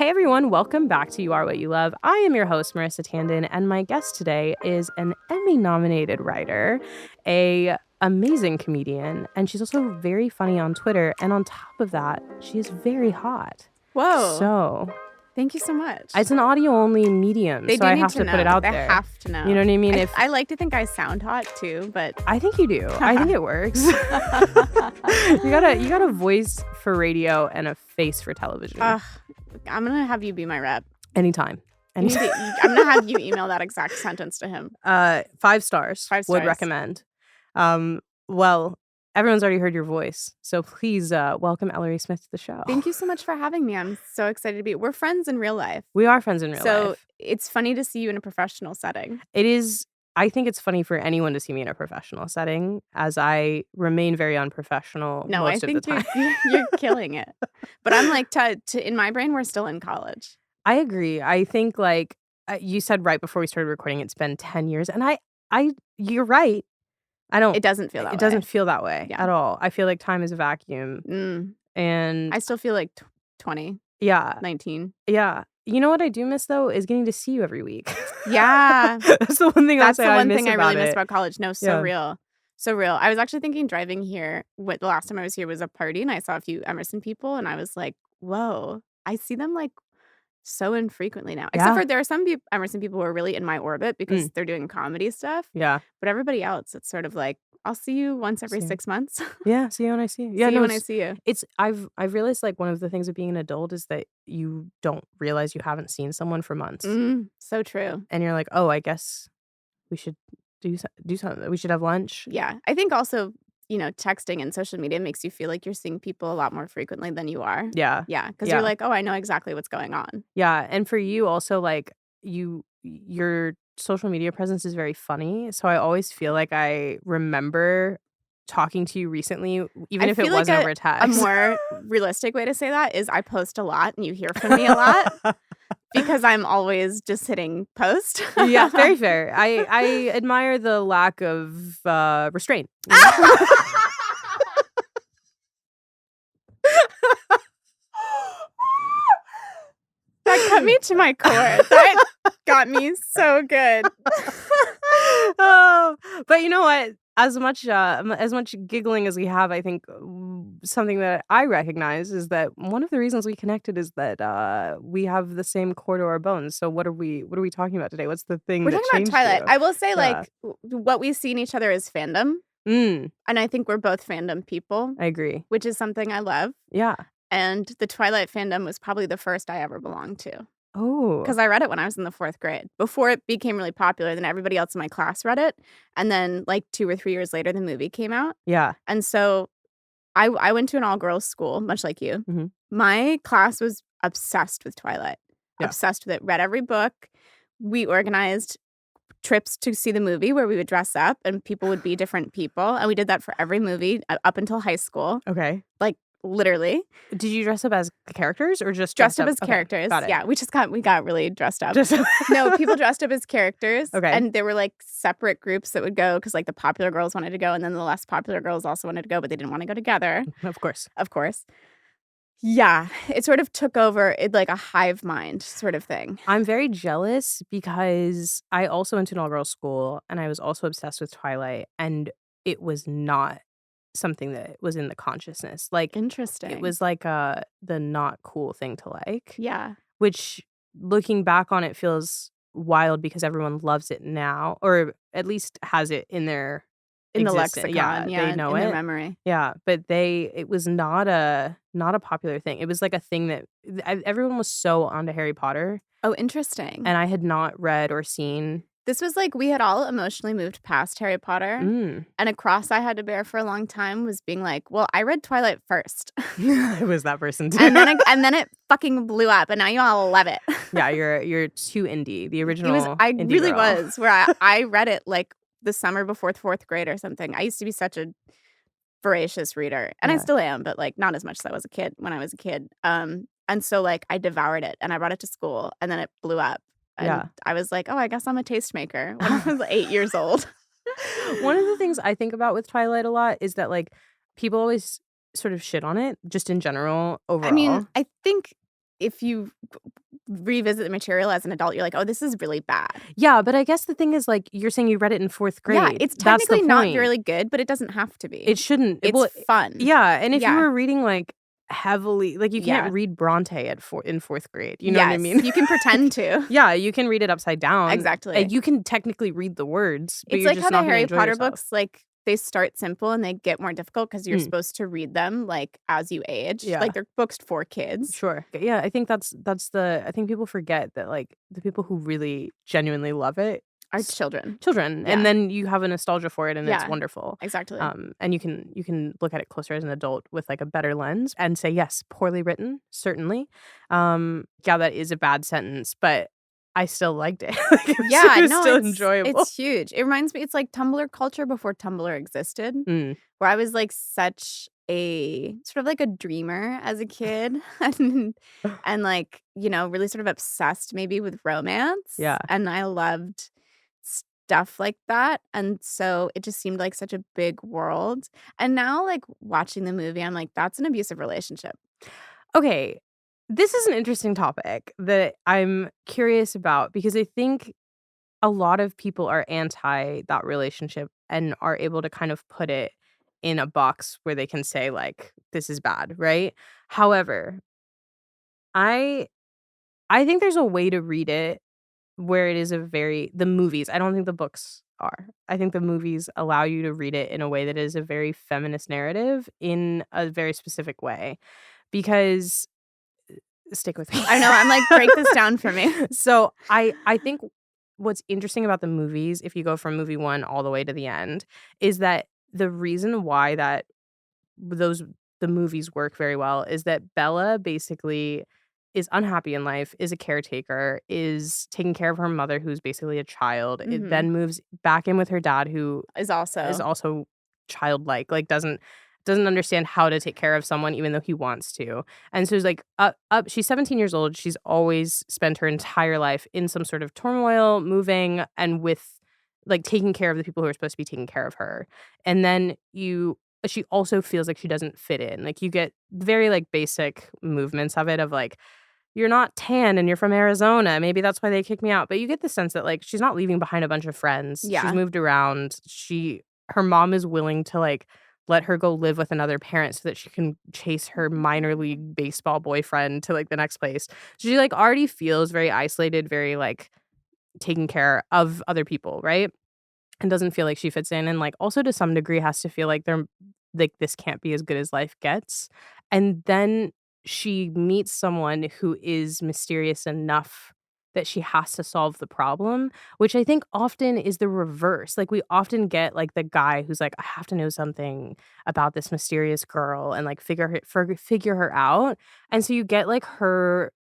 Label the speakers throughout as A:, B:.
A: Hey everyone, welcome back to You Are What You Love. I am your host, Marissa Tandon, and my guest today is an Emmy-nominated writer, a amazing comedian, and she's also very funny on Twitter, and on top of that, she is very hot.
B: Whoa.
A: So,
B: thank you so much.
A: it's an audio-only medium, so I have to put it out there.
B: They have to know.
A: You know what I mean?
B: I like to think I sound hot too, but
A: I think you do. I think it works. You got a voice for radio and a face for television.
B: I'm gonna have you be my rep.
A: Anytime.
B: I'm gonna have you email that exact sentence to him.
A: 5 stars.
B: 5 stars.
A: Would recommend. Well, everyone's already heard your voice, so please welcome Ellory Smith to the show.
B: Thank you so much for having me. I'm so excited to be. We're friends in real life.
A: We are friends in real life.
B: So it's funny to see you in a professional setting.
A: It is. I think it's funny for anyone to see me in a professional setting, as I remain very unprofessional most of the time.
B: You're killing it. But I'm like, in my brain, we're still in college.
A: I agree. I think like you said right before we started recording, it's been 10 years, and you're right.
B: It doesn't feel that way.
A: It doesn't feel that way at all. I feel like time is a vacuum. And
B: I still feel like 20.
A: Yeah.
B: 19.
A: Yeah. You know what I do miss, though, is getting to see you every week.
B: Yeah.
A: That's the one thing I
B: really miss about college. No, so real. So real. I was actually thinking driving here, the last time I was here was a party, and I saw a few Emerson people, and I was like, whoa, I see them like so infrequently now. Except for there are some Emerson people who are really in my orbit because they're doing comedy stuff.
A: Yeah.
B: But everybody else, it's sort of like, I'll see you once every 6 months.
A: Yeah, see you when I see you. Yeah,
B: see you when I see you.
A: I've realized like one of the things of being an adult is that you don't realize you haven't seen someone for months.
B: So true.
A: And you're like, oh, I guess we should do something. We should have lunch.
B: Yeah. I think also, texting and social media makes you feel like you're seeing people a lot more frequently than you are.
A: Yeah.
B: Yeah. Because you're like, oh, I know exactly what's going on.
A: Yeah. And for you also, like, your social media presence is very funny. So I always feel like I remember talking to you recently, even if it wasn't over text.
B: A more realistic way to say that is I post a lot and you hear from me a lot. Because I'm always just hitting post.
A: Yeah, very fair. I admire the lack of restraint.
B: That cut me to my core. That got me so good.
A: But you know what? As much giggling as we have, I think something that I recognize is that one of the reasons we connected is that we have the same core to our bones. So what are we talking about today? What's the thing
B: we're
A: that
B: talking
A: changed
B: about Twilight?
A: you?
B: I will say, like, what we see in each other is fandom. And I think we're both fandom people.
A: I agree.
B: Which is something I love.
A: Yeah.
B: And the Twilight fandom was probably the first I ever belonged to.
A: Oh.
B: Because I read it when I was in the 4th grade. Before it became really popular, then everybody else in my class read it. And then like 2 or 3 years later, the movie came out.
A: Yeah.
B: And so I went to an all-girls school, much like you.
A: Mm-hmm.
B: My class was obsessed with Twilight.
A: Yeah.
B: Obsessed with it. Read every book. We organized trips to see the movie where we would dress up and people would be different people. And we did that for every movie up until high school.
A: Okay.
B: Like, literally.
A: Did you dress up as characters or just
B: dressed up as characters?
A: Got it.
B: Yeah, we got really dressed up. No, people dressed up as characters.
A: Okay.
B: And there were like separate groups that would go because like the popular girls wanted to go and then the less popular girls also wanted to go, but they didn't want to go together.
A: Of course.
B: Yeah, it sort of took over like a hive mind sort of thing.
A: I'm very jealous because I also went to an all-girls school and I was also obsessed with Twilight, and it was not something that was in the consciousness. Like,
B: interesting.
A: It was like the not cool thing to like.
B: Yeah.
A: Which, looking back on it, feels wild because everyone loves it now, or at least has it in their
B: the lexicon.
A: Yeah, they know
B: in
A: it.
B: Their memory.
A: Yeah, but it was not a popular thing. It was like a thing that everyone was so onto Harry Potter.
B: Oh, interesting.
A: And I had not read or seen.
B: This was like we had all emotionally moved past Harry Potter. And a cross I had to bear for a long time was being like, well, I read Twilight first.
A: I was that person too.
B: And then it fucking blew up and now you all love it.
A: Yeah, you're too indie. The original
B: I
A: indie
B: really
A: girl.
B: was, where I read it like the summer before 4th grade or something. I used to be such a voracious reader. And I still am, but like not as much as I was when I was a kid. And so like I devoured it and I brought it to school and then it blew up. And I was like, oh, I guess I'm a tastemaker when I was 8 years old.
A: One of the things I think about with Twilight a lot is that like people always sort of shit on it just in general overall.
B: I mean, I think if you revisit the material as an adult, you're like, "Oh, this is really bad."
A: Yeah, but I guess the thing is, like, you're saying you read it in 4th grade.
B: Yeah, it's
A: That's the
B: technically not
A: point.
B: really good, but it doesn't have to be.
A: It shouldn't.
B: It's
A: Well,
B: fun.
A: yeah, and if you
B: Yeah.
A: were reading, like, heavily like, you
B: Yeah.
A: can't read Bronte in 4th grade, you know what I
B: Yes,
A: mean?
B: you can pretend to.
A: Yeah, you can read it upside down.
B: Exactly.
A: And you can technically read the words, but
B: It's
A: you're
B: like
A: just
B: how
A: not
B: the
A: gonna
B: Harry
A: enjoy
B: Potter
A: yourself.
B: books, like, they start simple and they get more difficult because you're
A: Mm.
B: supposed to read them, like, as you age.
A: Yeah.
B: Like, they're books for kids.
A: Sure. Yeah, I think that's the I think people forget that, like, the people who really genuinely love it
B: Are children.
A: children,
B: Yeah.
A: and then you have a nostalgia for it, and it's
B: Yeah.
A: wonderful.
B: Exactly.
A: And you can look at it closer as an adult with, like, a better lens and say, yes, poorly written, certainly. Yeah, that is a bad sentence, but I still liked it. Like, it was still enjoyable.
B: It's huge. It reminds me, it's like Tumblr culture before Tumblr existed,
A: Mm.
B: where I was, like, such a sort of like a dreamer as a kid and, like, you know, really sort of obsessed maybe with romance.
A: Yeah.
B: And I loved stuff like that, and so it just seemed like such a big world. And now, like, watching the movie, I'm like, "That's an abusive relationship."
A: Okay, this is an interesting topic that I'm curious about because I think a lot of people are anti that relationship and are able to kind of put it in a box where they can say, like, this is bad, right? However, I I think there's a way to read it where it is the movies, I don't think the books are. I think the movies allow you to read it in a way that is a very feminist narrative in a very specific way because stick with me.
B: I know, I'm like, "Break this down for me."
A: So, I think what's interesting about the movies, if you go from movie 1 all the way to the end, is that the reason why those the movies work very well is that Bella basically is unhappy in life, is a caretaker, is taking care of her mother who's basically a child. It
B: Mhm.
A: then moves back in with her dad who
B: Is
A: is
B: also
A: also childlike, like, doesn't understand how to take care of someone even though he wants to. And so it's like up she's 17 years old. She's always spent her entire life in some sort of turmoil, moving and with like taking care of the people who are supposed to be taking care of her. And then she also feels like she doesn't fit in. Like you get very like basic movements of it of like you're not tan and you're from Arizona. Maybe that's why they kicked me out. But you get the sense that like she's not leaving behind a bunch of friends. She's
B: Yeah.
A: moved around. Her mom is willing to like let her go live with another parent so that she can chase her minor league baseball boyfriend to like the next place. She like already feels very isolated, very like taking care of other people, right? And doesn't feel like she fits in and like also to some degree has to feel like they're like this can't be as good as life gets. And then she meets someone who is mysterious enough that she has to solve the problem, which I think often is the reverse. Like we often get like the guy who's like, I have to know something about this mysterious girl and like figure her out. And so you get like her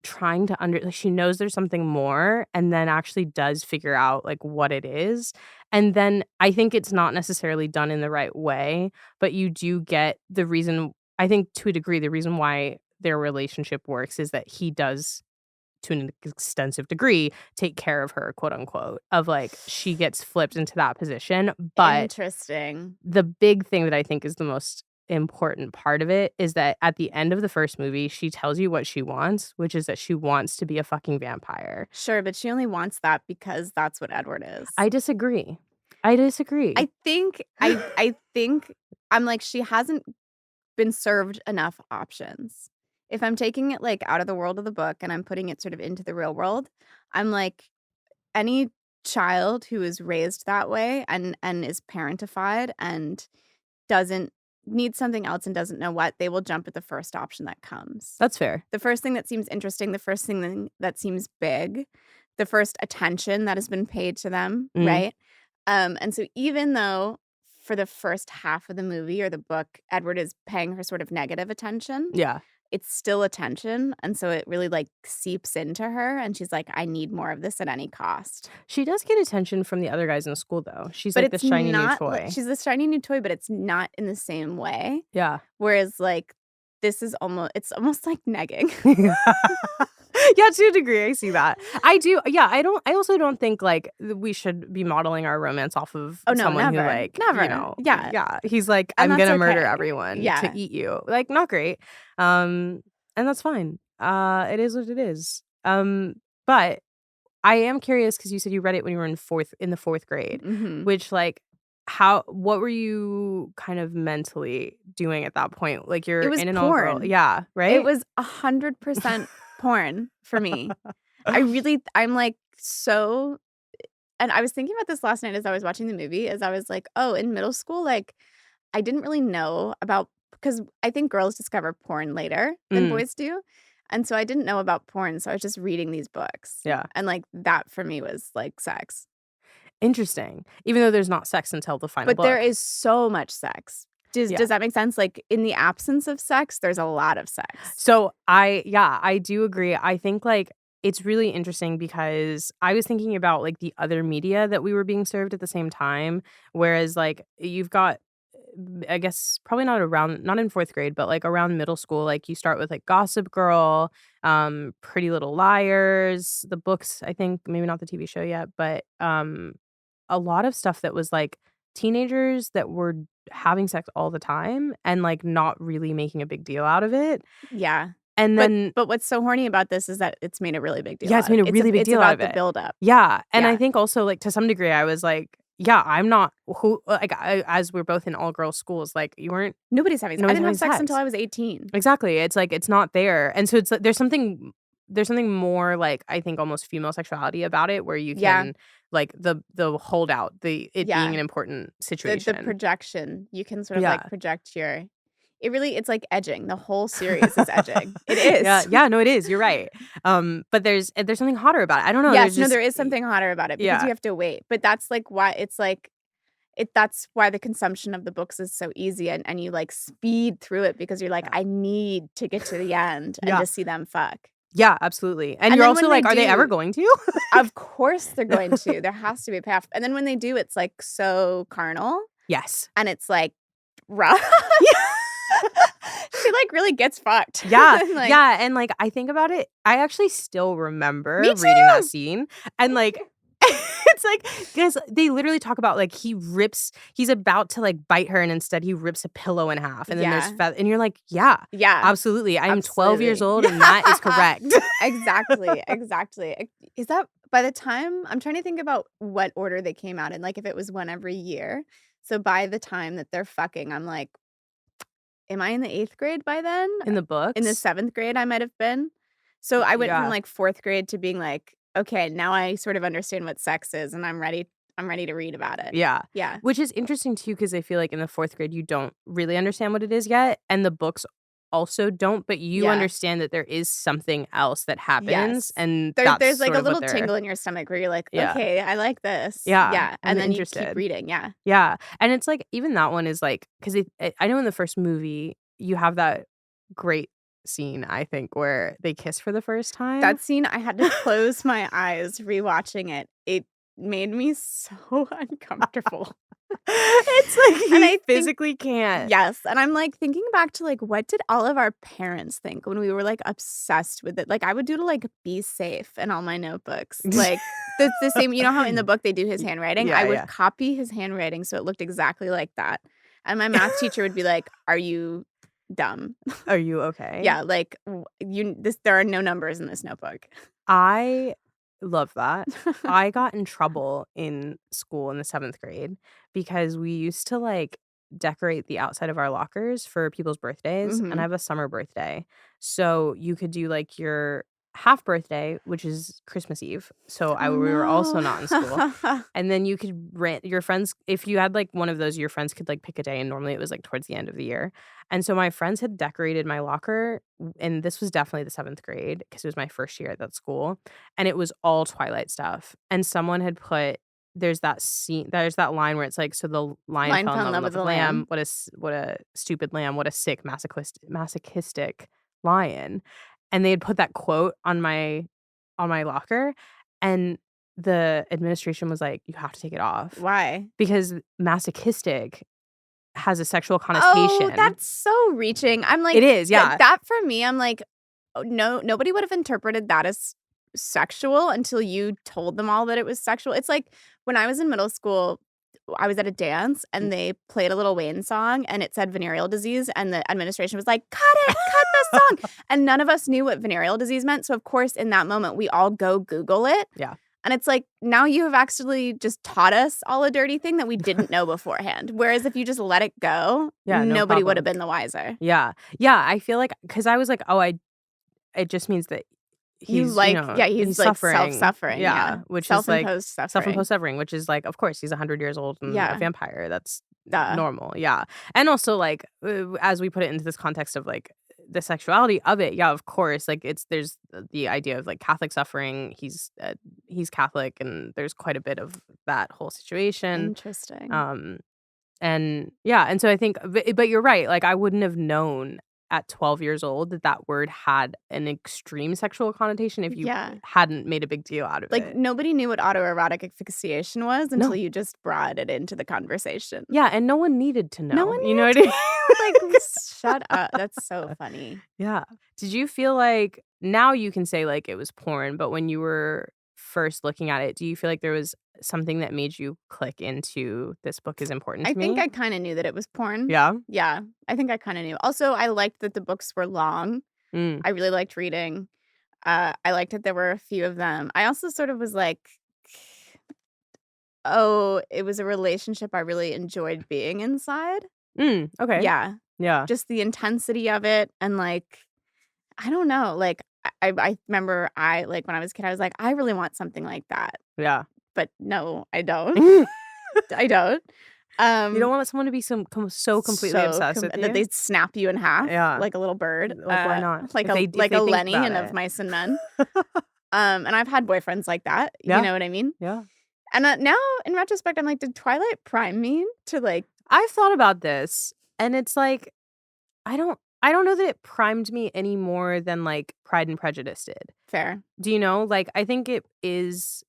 A: trying to like she knows there's something more and then actually does figure out like what it is. And then I think it's not necessarily done in the right way, but you do get the reason I think to a degree the reason why their relationship works is that he does to an extensive degree take care of her, quote unquote, of like she gets flipped into that position. But
B: Interesting.
A: the big thing that I think is the most important part of it is that at the end of the first movie, she tells you what she wants, which is that she wants to be a fucking vampire.
B: Sure, but she only wants that because that's what Edward is.
A: I disagree.
B: I think I'm like, she hasn't been served enough options. If I'm taking it, like, out of the world of the book and I'm putting it sort of into the real world, I'm like, any child who is raised that way and is parentified and doesn't need something else and doesn't know what, they will jump at the first option that comes.
A: That's fair.
B: The first thing that seems interesting, the first thing that seems big, the first attention that has been paid to them,
A: Mhm.
B: right? And so even though for the first half of the movie or the book, Edward is paying her sort of negative attention,
A: Yeah.
B: it's still attention, and so it really, like, seeps into her, and she's like, "I need more of this at any cost."
A: She does get attention from the other guys in school, though. She's
B: But
A: like the
B: it's
A: shiny new
B: not
A: toy.
B: she's the shiny new toy, but it's not in the same way,
A: Yeah.
B: whereas, like, this is it's almost like negging.
A: Yeah, to a degree, I see that. I do. Yeah, I also don't think like we should be modeling our romance off of
B: Oh, no,
A: someone
B: never.
A: who like
B: Never.
A: you know.
B: Yeah.
A: Yeah. He's like,
B: And
A: I'm
B: that's
A: gonna murder
B: okay.
A: everyone
B: Yeah.
A: to eat you. Like, not great. And that's fine. It is what it is. But I am curious because you said you read it when you were in the fourth grade,
B: Mhm.
A: which, like, what were you kind of mentally doing at that point? Like, you're
B: It was
A: in an all-girl
B: porn.
A: yeah,
B: It
A: right?
B: was 100% porn for me. I'm, like, so and I was thinking about this last night as I was watching the movie, as I was like, "Oh, in middle school, like, I didn't really know about" because I think girls discover porn later than
A: Mm,
B: boys do, and so I didn't know about porn, so I was just reading these books,
A: yeah.
B: and, like, that for me was, like, sex.
A: Interesting. Even though there's not sex until the final
B: But there
A: book.
B: is so much sex.
A: Yeah.
B: Does that make sense? Like, in the absence of sex, there's a lot of sex.
A: So, I do agree. I think, like, it's really interesting because I was thinking about, like, the other media that we were being served at the same time, whereas, like, you've got I guess probably not in 4th grade, but, like, around middle school, like, you start with, like, Gossip Girl, Pretty Little Liars, the books, I think, maybe not the TV show yet, but, a lot of stuff that was, like, teenagers that were having sex all the time and, like, not really making a big deal out of it,
B: Yeah.
A: and
B: But
A: then
B: but what's so horny about this is that it's made a really big deal
A: yeah, it's
B: out of
A: made
B: it.
A: a really big
B: It's
A: deal out
B: about
A: of
B: the
A: it.
B: buildup.
A: Yeah, and I
B: Yeah.
A: think also, like, to some degree, I was like, yeah, I'm not who like, as we're both in all-girls schools, like,
B: I
A: nobody's
B: didn't have
A: having
B: sex until
A: sex.
B: I was 18.
A: Exactly, it's like, it's not there, and so it's like there's something more, like, I think almost female sexuality about it where you
B: Yeah.
A: can like, the holdout, it being
B: Yeah.
A: an important
B: The
A: situation.
B: projection. You can sort of, like,
A: Yeah.
B: project your it's like edging. The whole series is edging. It
A: Yeah,
B: is.
A: yeah, no, it is, you're right. But there's something hotter about it. I don't know, there's
B: Yes, no,
A: just
B: there is something hotter about it because
A: yeah,
B: you have to wait. But that's, like, why it's, like that's why the consumption of the books is so easy and you, like, speed through it because you're like,
A: yeah.
B: "I need to get to the end and
A: Yeah.
B: just see them fuck."
A: Yeah, absolutely, and
B: And
A: you're
B: then
A: also
B: when they
A: like, "Are they ever
B: do
A: going to?"
B: of course they're going to. There has to be a payoff. And then when they do, it's, like, so carnal,
A: Yes.
B: and it's, like, rough. She, like, really gets fucked.
A: Yeah,
B: Like,
A: yeah, and, like, I think about it, I actually still
B: me
A: remember reading that
B: too!
A: scene, and,
B: Me
A: like,
B: too.
A: it's like because they literally talk about, like, he's about to, like, bite her, and instead he rips a pillow in half, and then there's
B: Yeah.
A: and you're like, "Yeah,
B: Yeah.
A: absolutely, I'm 12 years
B: Absolutely.
A: old, and that is correct."
B: Exactly, exactly. Is that by the time I'm trying to think about what order they came out in, like, if it was one every year. So by the time that they're fucking, I'm like, am I in the 8th grade by then?
A: In the
B: In the
A: books?
B: 7th grade, I might have been. So I went from,
A: Yeah.
B: like, 4th grade to being like, "Okay, now I sort of understand what sex is, and I'm ready to read about it."
A: Yeah,
B: Yeah.
A: which is interesting too because I feel like in the 4th grade, you don't really understand what it is yet, and the books also don't, but you
B: Yeah.
A: understand that there is something else that happens,
B: Yes.
A: and that's
B: There's, like,
A: sort
B: a
A: of what
B: little
A: they're
B: tingle in your stomach where you're like,
A: yeah,
B: "Okay, I like this."
A: yeah,
B: Yeah,
A: I'm
B: and then you keep
A: interested.
B: reading, yeah.
A: Yeah, and it's like even that one is like 'cause I know in the first movie, you have that great scene, I think, where they kiss for the first time.
B: That scene, I had to close my eyes rewatching it. It made me so uncomfortable.
A: It's like
B: And
A: he
B: I think
A: physically can't.
B: yes, and I'm, like, thinking back to, like, what did all of our parents think when we were, like, obsessed with it? Like, I would do to, like, be safe in all my notebooks. Like, the same you know how in the book they do his
A: Y
B: handwriting? I
A: yeah,
B: would
A: yeah.
B: copy his handwriting so it looked exactly like that, and my math teacher would be like, "Are you dumb?"
A: Are you okay?
B: Yeah, like, there are no numbers in this notebook.
A: I love that. I got in trouble in school in the 7th grade because we used to, like, decorate the outside of our lockers for people's birthdays, and I
B: Mhm.
A: have a summer birthday. So, you could do, like, your half birthday, which is Christmas Eve, so
B: Oh,
A: we were also not in school,
B: no.
A: and then you could rent your friends if you had, like, one of those, your friends could, like, pick a day, and normally it was, like, towards the end of the year, and so my friends had decorated my locker, and this was definitely the 7th grade because it was my first year at that school, and it was all Twilight stuff, and someone had put there's that line where it's like, "So the lion
B: Lion
A: fell in
B: fell in
A: love
B: love
A: with
B: with
A: the
B: the
A: lamb,
B: lamb.
A: what a stupid lamb, what a sick masochistic lion," and they had put that quote on my locker, and the administration was like, "You have to take it off,"
B: Why?
A: because masochistic has a sexual
B: Oh,
A: connotation.
B: that's so reaching. I'm
A: It
B: like,
A: is, yeah.
B: that for me, I'm like, oh, no, nobody would have interpreted that as sexual until you told them all that it was sexual. It's like when I was in middle school, I was at a dance and they played a Lil Wayne song and it said venereal disease and the administration was like, cut the song. And none of us knew what venereal disease meant. So of course, in that moment, we all go Google it.
A: Yeah.
B: And it's like, now you have actually just taught us all a dirty thing that we didn't know beforehand. Whereas if you just let it go, nobody would have been the wiser.
A: Yeah. Yeah. I feel like, because I was like, it just means that he's like,
B: he's like
A: suffering.
B: Self-suffering. Yeah.
A: Which
B: self-imposed
A: is like
B: suffering.
A: Self-imposed suffering, which is like, of course, he's 100 years old and a vampire. That's normal. Yeah. And also, like, as we put it into this context of like the sexuality of it, of course, like there's the idea of like Catholic suffering. He's Catholic, and there's quite a bit of that whole situation.
B: Interesting.
A: And so I think, but you're right. Like, I wouldn't have known at 12 years old that word had an extreme sexual connotation if you hadn't made a big deal out of it.
B: Like, nobody knew what autoerotic asphyxiation was until you just brought it into the conversation.
A: Yeah, and no one needed to know.
B: No one
A: you know what I mean?
B: Like, shut up. That's so funny.
A: Yeah. Did you feel like, now you can say like it was porn, but when you were first looking at it, do you feel like there was something that made you click into this book is important to me?
B: I think I kind of knew that it was porn.
A: Yeah?
B: Yeah. I think I kind of knew. Also, I liked that the books were long. I really liked reading. I liked that there were a few of them. I also sort of was like, it was a relationship I really enjoyed being inside.
A: Okay.
B: Yeah.
A: Yeah.
B: Just the intensity of it. And like, I don't know. Like, I remember like when I was a kid, I was like, I really want something like that.
A: Yeah.
B: But no, I don't. I don't.
A: You don't want someone to be so completely obsessed with you?
B: That they'd snap you in half like a little bird.
A: Like, why not?
B: Like a Lenny and of Mice and Men. And I've had boyfriends like that. You know what I mean?
A: Yeah.
B: And now, in retrospect, I'm like, did Twilight prime me to like...
A: I've thought about this, and it's like, I don't know that it primed me any more than like Pride and Prejudice did.
B: Fair.
A: Do you know? Like, I think it is,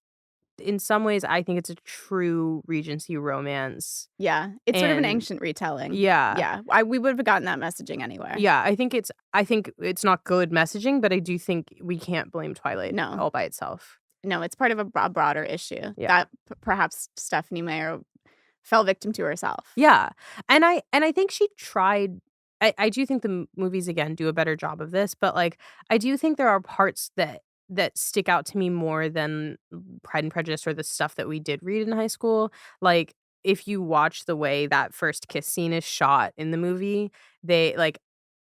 A: in some ways, I think it's a true Regency romance.
B: Yeah. It's sort of an ancient retelling.
A: Yeah.
B: Yeah. We would have gotten that messaging anywhere.
A: Yeah. I think it's not good messaging, but I do think we can't blame Twilight all by itself.
B: No, it's part of a broader issue
A: that
B: perhaps Stephanie Meyer fell victim to herself.
A: Yeah. And I think she tried. I do think the movies, again, do a better job of this, but like, I do think there are parts that stick out to me more than Pride and Prejudice or the stuff that we did read in high school. Like, if you watch the way that first kiss scene is shot in the movie, they like,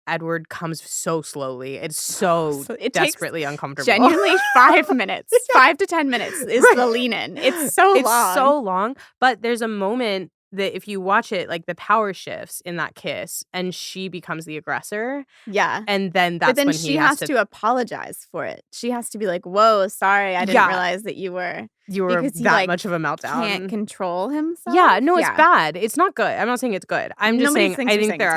A: Edward comes so slowly. It's so desperately uncomfortable.
B: Genuinely 5 minutes. 5 to 10 minutes is the lean in. It's so long.
A: It's so long. But there's a moment that if you watch it, like the power shifts in that kiss and she becomes the aggressor.
B: Yeah.
A: And then that's when
B: she has to apologize for it. She has to be like, whoa, sorry, I didn't realize that you were
A: that much of a meltdown.
B: Can't control himself.
A: Yeah, no, it's bad. It's not good. I'm not saying it's good. I'm just saying I think there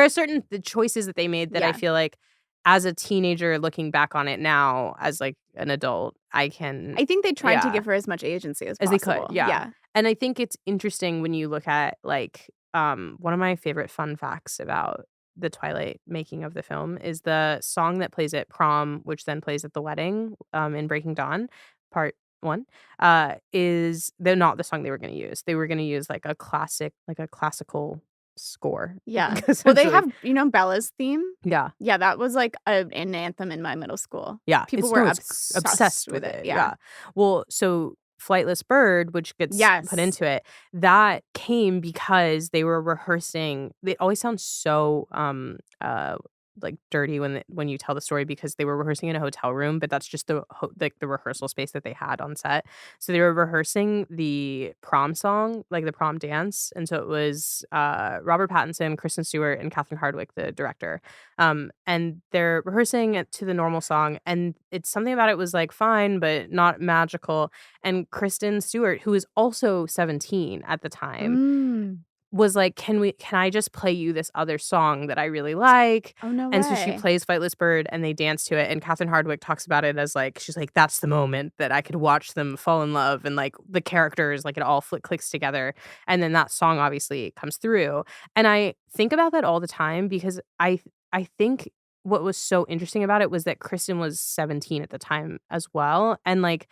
A: are certain choices that they made that I feel like, as a teenager looking back on it now as like an adult, I think
B: they tried to give her as much agency as possible.
A: They could. Yeah. And I think it's interesting when you look at like one of my favorite fun facts about the Twilight making of the film is the song that plays at prom, which then plays at the wedding in Breaking Dawn, part 1, is they're not the song they were going to use. They were going to use like a classical score.
B: Yeah. Well, they have, Bella's theme.
A: Yeah.
B: Yeah, that was like an anthem in my middle school.
A: Yeah.
B: People were obsessed with it.
A: Yeah. Well, so Flightless Bird, which gets put into it, that came because they were rehearsing. It always sounds so like dirty when you tell the story, because they were rehearsing in a hotel room, but that's just the rehearsal space that they had on set. So they were rehearsing the prom song, like the prom dance, and so it was Robert Pattinson, Kristen Stewart, and Catherine Hardwicke, the director, and they're rehearsing it to the normal song, and it's something about it was like fine but not magical, and Kristen Stewart, who is also 17 at the time, was like, can I just play you this other song that I really like?
B: Oh, no way.
A: And so she plays Flightless Bird and they dance to it. And Catherine Hardwicke talks about it as like, she's like, that's the moment that I could watch them fall in love. And like the characters, like it all clicks together. And then that song obviously comes through. And I think about that all the time because I think what was so interesting about it was that Kristen was 17 at the time as well. And like,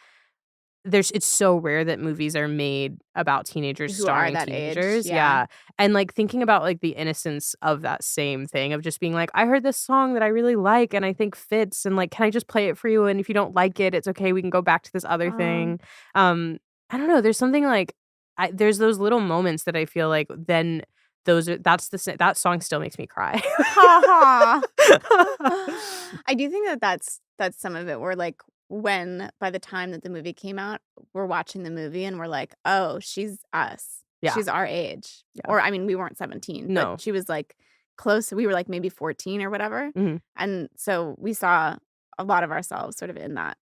A: it's so rare that movies are made about teenagers
B: Who are
A: starring
B: that age,
A: teenagers. Yeah. And, like, thinking about, like, the innocence of that same thing of just being like, "I heard this song that I really like and I think fits, and, like, can I just play it for you? And if you don't like it, it's okay. We can go back to this other thing." I don't know. There's something like there's those little moments that I feel like then that song still makes me cry.
B: Ha ha. I do think that that's some of it where, like, when by the time that the movie came out, we're watching the movie and we're like, "Oh, she's us.
A: Yeah.
B: She's our age."
A: Yeah.
B: Or, I mean, we weren't 17,
A: No.
B: but she was, like, close. We were, like, maybe 14 or whatever.
A: Mhm.
B: And so we saw a lot of ourselves sort of in that.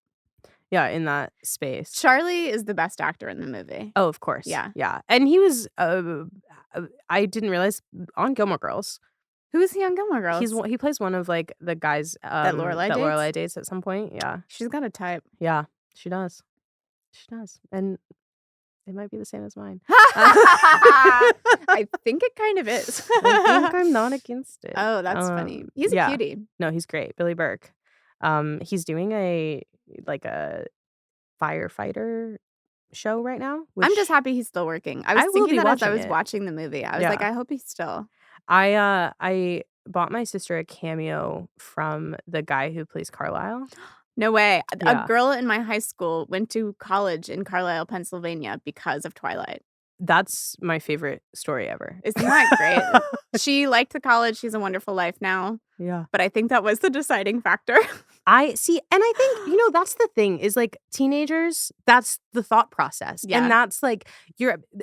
A: Yeah, in that space.
B: Charlie is the best actor in the movie.
A: Oh, of course.
B: Yeah.
A: Yeah. And he was, I didn't realize, on Gilmore Girls.
B: Who is he on Gilmore Girls?
A: He plays one of, like, the guys
B: That Lorelai dates?
A: dates at some point. Yeah.
B: She's got a type.
A: Yeah, she does. She does. And it might be the same as mine.
B: I think it kind of is.
A: I think I'm not against it.
B: Oh, that's funny. He's a cutie.
A: No, he's great. Billy Burke. He's doing a firefighter show right now.
B: I'm just happy he's still working. I was
A: will
B: thinking
A: be
B: that as I
A: watching
B: was
A: it.
B: watching the movie. I was
A: Yeah.
B: like, I hope he's still.
A: I bought my sister a cameo from the guy who plays Carlisle.
B: No way.
A: Yeah.
B: A girl in my high school went to college in Carlisle, Pennsylvania because of Twilight.
A: That's my favorite story ever.
B: Isn't that great? She liked the college. She's a wonderful life now.
A: Yeah.
B: But I think that was the deciding factor.
A: I see. And I think, that's the thing is, like, teenagers, that's the thought process.
B: Yeah.
A: And that's like,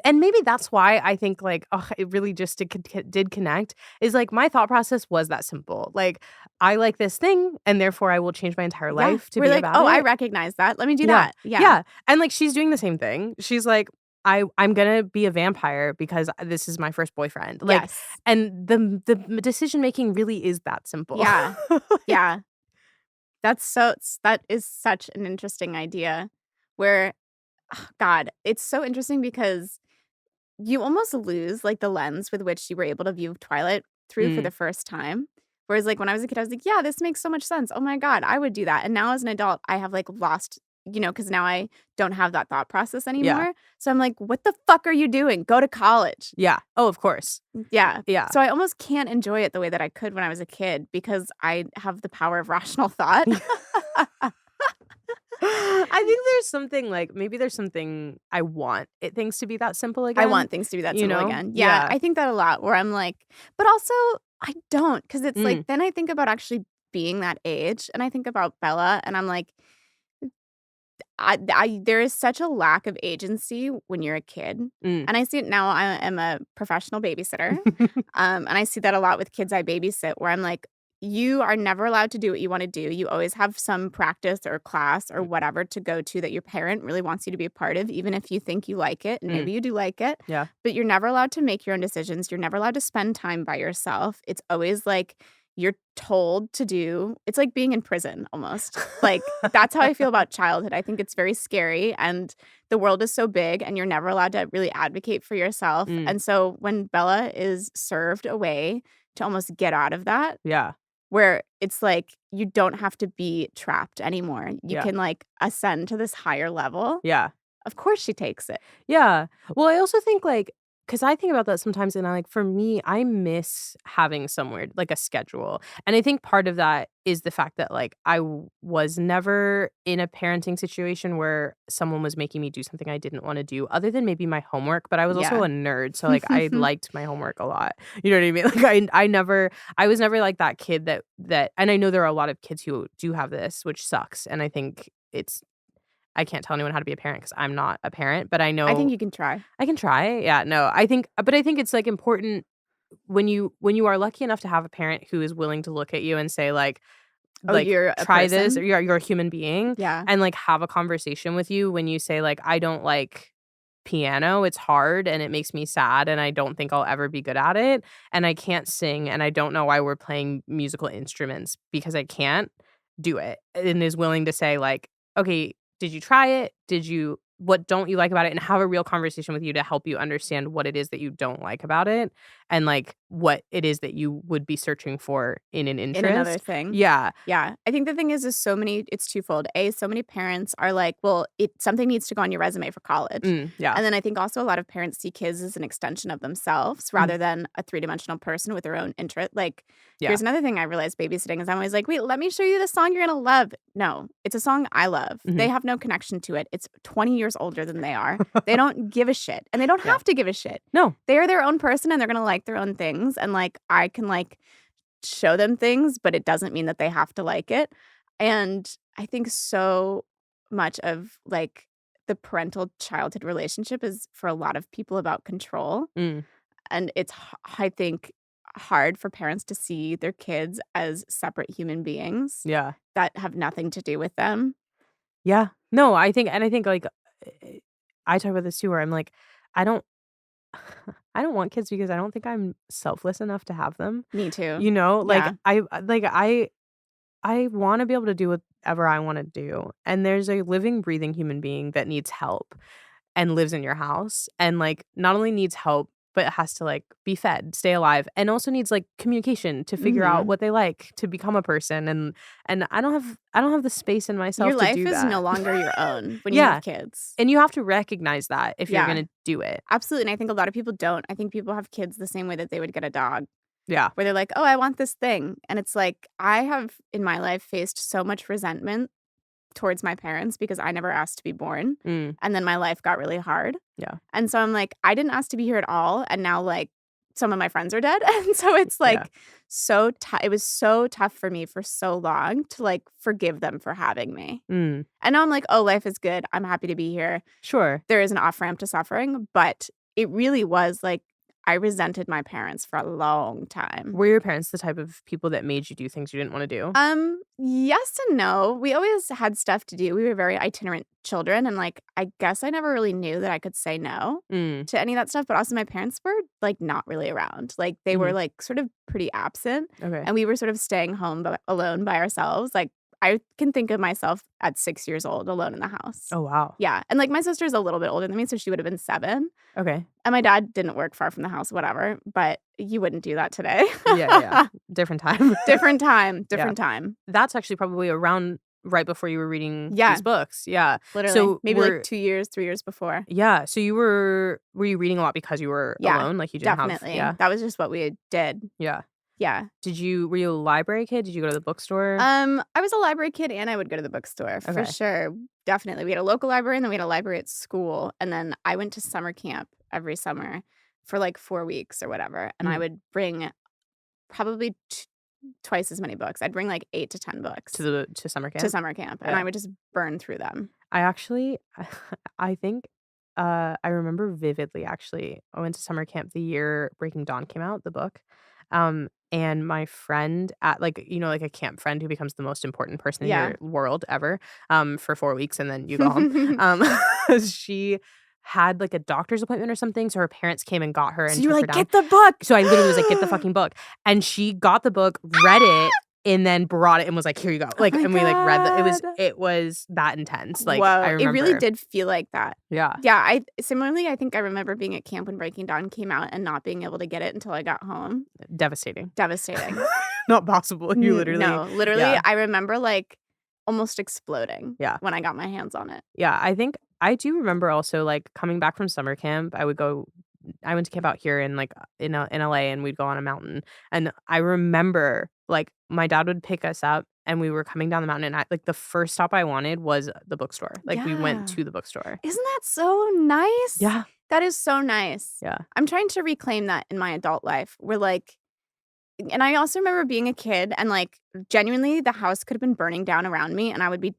A: and maybe that's why I think, like, it really just did connect is, like, my thought process was that simple. Like, I like this thing and therefore I will change my entire life to
B: We're
A: be
B: like,
A: about
B: oh,
A: it.
B: I recognize that. Let me do that.
A: Yeah. And, like, she's doing the same thing. She's like, I'm gonna be a vampire because this is my first boyfriend. Like,
B: yes.
A: and the decision making really is that simple.
B: Yeah. Yeah. That is such an interesting idea where, God, it's so interesting because you almost lose, like, the lens with which you were able to view Twilight through for the first time. Whereas, like, when I was a kid, I was like, yeah, this makes so much sense. Oh my God, I would do that. And now as an adult, I have, like, lost, because now I don't have that thought process anymore.
A: Yeah.
B: So I'm like, what the fuck are you doing? Go to college.
A: Yeah. Oh, of course.
B: Yeah.
A: Yeah.
B: So I almost can't enjoy it the way that I could when I was a kid because I have the power of rational thought.
A: I think there's something like maybe there's something I want things to be that simple again.
B: I want things to be that simple again. Yeah,
A: Yeah.
B: I think that a lot where I'm like, but also I don't because it's like then I think about actually being that age and I think about Bella and I'm like, there is such a lack of agency when you're a kid. And I see it now. I am a professional babysitter. And I see that a lot with kids I babysit where I'm like, you are never allowed to do what you want to do. You always have some practice or class or whatever to go to that your parent really wants you to be a part of, even if you think you like it. And maybe you do like it.
A: Yeah.
B: But you're never allowed to make your own decisions. You're never allowed to spend time by yourself. It's always like you're told to do. It's like being in prison almost. Like that's how I feel about childhood. I think it's very scary and the world is so big and you're never allowed to really advocate for yourself. And so when Bella is served a way to almost get out of that.
A: Yeah.
B: Where it's like you don't have to be trapped anymore. You
A: Yeah.
B: can like ascend to this higher level.
A: Yeah.
B: Of course she takes it.
A: Yeah. Well, I also think like because I think about that sometimes and for me, I miss having somewhere like a schedule. And I think part of that is the fact that like I was never in a parenting situation where someone was making me do something I didn't want to do other than maybe my homework. But I was also a nerd. So like I liked my homework a lot. You know what I mean? Like I was never like that kid that and I know there are a lot of kids who do have this, which sucks. And I think I can't tell anyone how to be a parent because I'm not a parent, but I know
B: I think you can try.
A: I can try. Yeah, no, I think it's like important when you are lucky enough to have a parent who is willing to look at you and say like,
B: you're a
A: try this,
B: person?
A: or you're a human being,
B: Yeah.
A: and like have a conversation with you when you say like, I don't like piano, it's hard and it makes me sad and I don't think I'll ever be good at it and I can't sing and I don't know why we're playing musical instruments because I can't do it and is willing to say like, okay, did you try it? What don't you like about it? And have a real conversation with you to help you understand what it is that you don't like about it. And like what it is that you would be searching for in an interest.
B: In another thing.
A: Yeah.
B: Yeah. I think the thing is so many, it's twofold. So many parents are like, well, something needs to go on your resume for college.
A: Yeah.
B: And then I think also a lot of parents see kids as an extension of themselves rather than a three-dimensional person with their own interest. Like, here's another thing I realized babysitting is I'm always like, wait, let me show you the song you're going to love. No, it's a song I love. They have no connection to it. It's 20 years older than they are. They don't give a shit. And they don't have to give a shit.
A: No.
B: They are their own person and they're going to like their own things. And like, I can like show them things, but it doesn't mean that they have to like it. And I think so much of like the parental childhood relationship is for a lot of people about control. And it's, I think, hard for parents to see their kids as separate human beings that have nothing to do with them.
A: Yeah. No, I think like I talk about this too, where I'm like, I don't want kids because I don't think I'm selfless enough to have them.
B: Me too.
A: You know, like I want to be able to do whatever I want to do. And there's a living, breathing human being that needs help and lives in your house and like not only needs help, but it has to like be fed, stay alive, and also needs like communication to figure out what they like to become a person. And I don't have the space in myself
B: your
A: to
B: life
A: do
B: is
A: that.
B: no longer your own when you have kids.
A: And you have to recognize that if you're going to do it.
B: Absolutely. And I think a lot of people don't. I think people have kids the same way that they would get a dog.
A: Yeah.
B: Where they're like, oh, I want this thing. And it's like, I have in my life faced so much resentment towards my parents because I never asked to be born. And then my life got really hard.
A: Yeah.
B: And so I'm like, I didn't ask to be here at all. And now like some of my friends are dead. And so it's like it was so tough for me for so long to like forgive them for having me. And now I'm like, oh, life is good. I'm happy to be here.
A: Sure.
B: There is an off ramp to suffering, but it really was like, I resented my parents for a long time.
A: Were your parents the type of people that made you do things you didn't want to do?
B: Yes and no. We always had stuff to do. We were very itinerant children. And like, I guess I never really knew that I could say no to any of that stuff. But also my parents were like not really around. Like they were like sort of pretty absent.
A: Okay.
B: And we were sort of staying home alone by ourselves. Like I can think of myself at 6 years old alone in the house.
A: Oh, wow.
B: Yeah. And like my sister's a little bit older than me, so she would have been 7.
A: Okay.
B: And my dad didn't work far from the house, whatever. But you wouldn't do that today.
A: Yeah. Different time.
B: Different time.
A: That's actually probably around right before you were reading these books. Yeah.
B: Literally.
A: So
B: maybe like 2 years, 3 years before.
A: Yeah. So were you reading a lot because you were alone? Like you didn't
B: definitely.
A: have.
B: That was just what we did.
A: Yeah.
B: Yeah.
A: Were you a library kid? Did you go to the bookstore?
B: I was a library kid and I would go to the bookstore for sure. Definitely. We had a local library and then we had a library at school. And then I went to summer camp every summer for like 4 weeks or whatever. And I would bring probably twice as many books. I'd bring like 8 to 10 books
A: to summer camp.
B: To summer camp. And I would just burn through them.
A: I think I remember vividly actually. I went to summer camp the year Breaking Dawn came out, the book. And my friend at like a camp friend who becomes the most important person in your world ever, for 4 weeks and then you go home. She had like a doctor's appointment or something, so her parents came and got her. And
B: so you were like,
A: down.
B: Get the book.
A: So I literally was like, get the fucking book. And she got the book, read it, and then brought it and was like, here you go. Like, and we like read it was that intense. Like,
B: whoa,
A: I remember.
B: it really did feel like that.
A: Yeah.
B: Yeah. I think I remember being at camp when Breaking Dawn came out and not being able to get it until I got home.
A: Devastating.
B: Not
A: possible. You literally.
B: No, literally. Yeah. I remember like almost exploding.
A: Yeah.
B: When I got my hands on it.
A: Yeah. I think I do remember also like coming back from summer camp, I went to camp out here in like in LA and we'd go on a mountain. And I remember like my dad would pick us up and we were coming down the mountain and like the first stop I wanted was the bookstore. Like we went to the bookstore.
B: Isn't that so nice?
A: Yeah.
B: That is so nice.
A: Yeah.
B: I'm trying to reclaim that in my adult life. We're like, and I also remember being a kid and like genuinely the house could have been burning down around me and I would be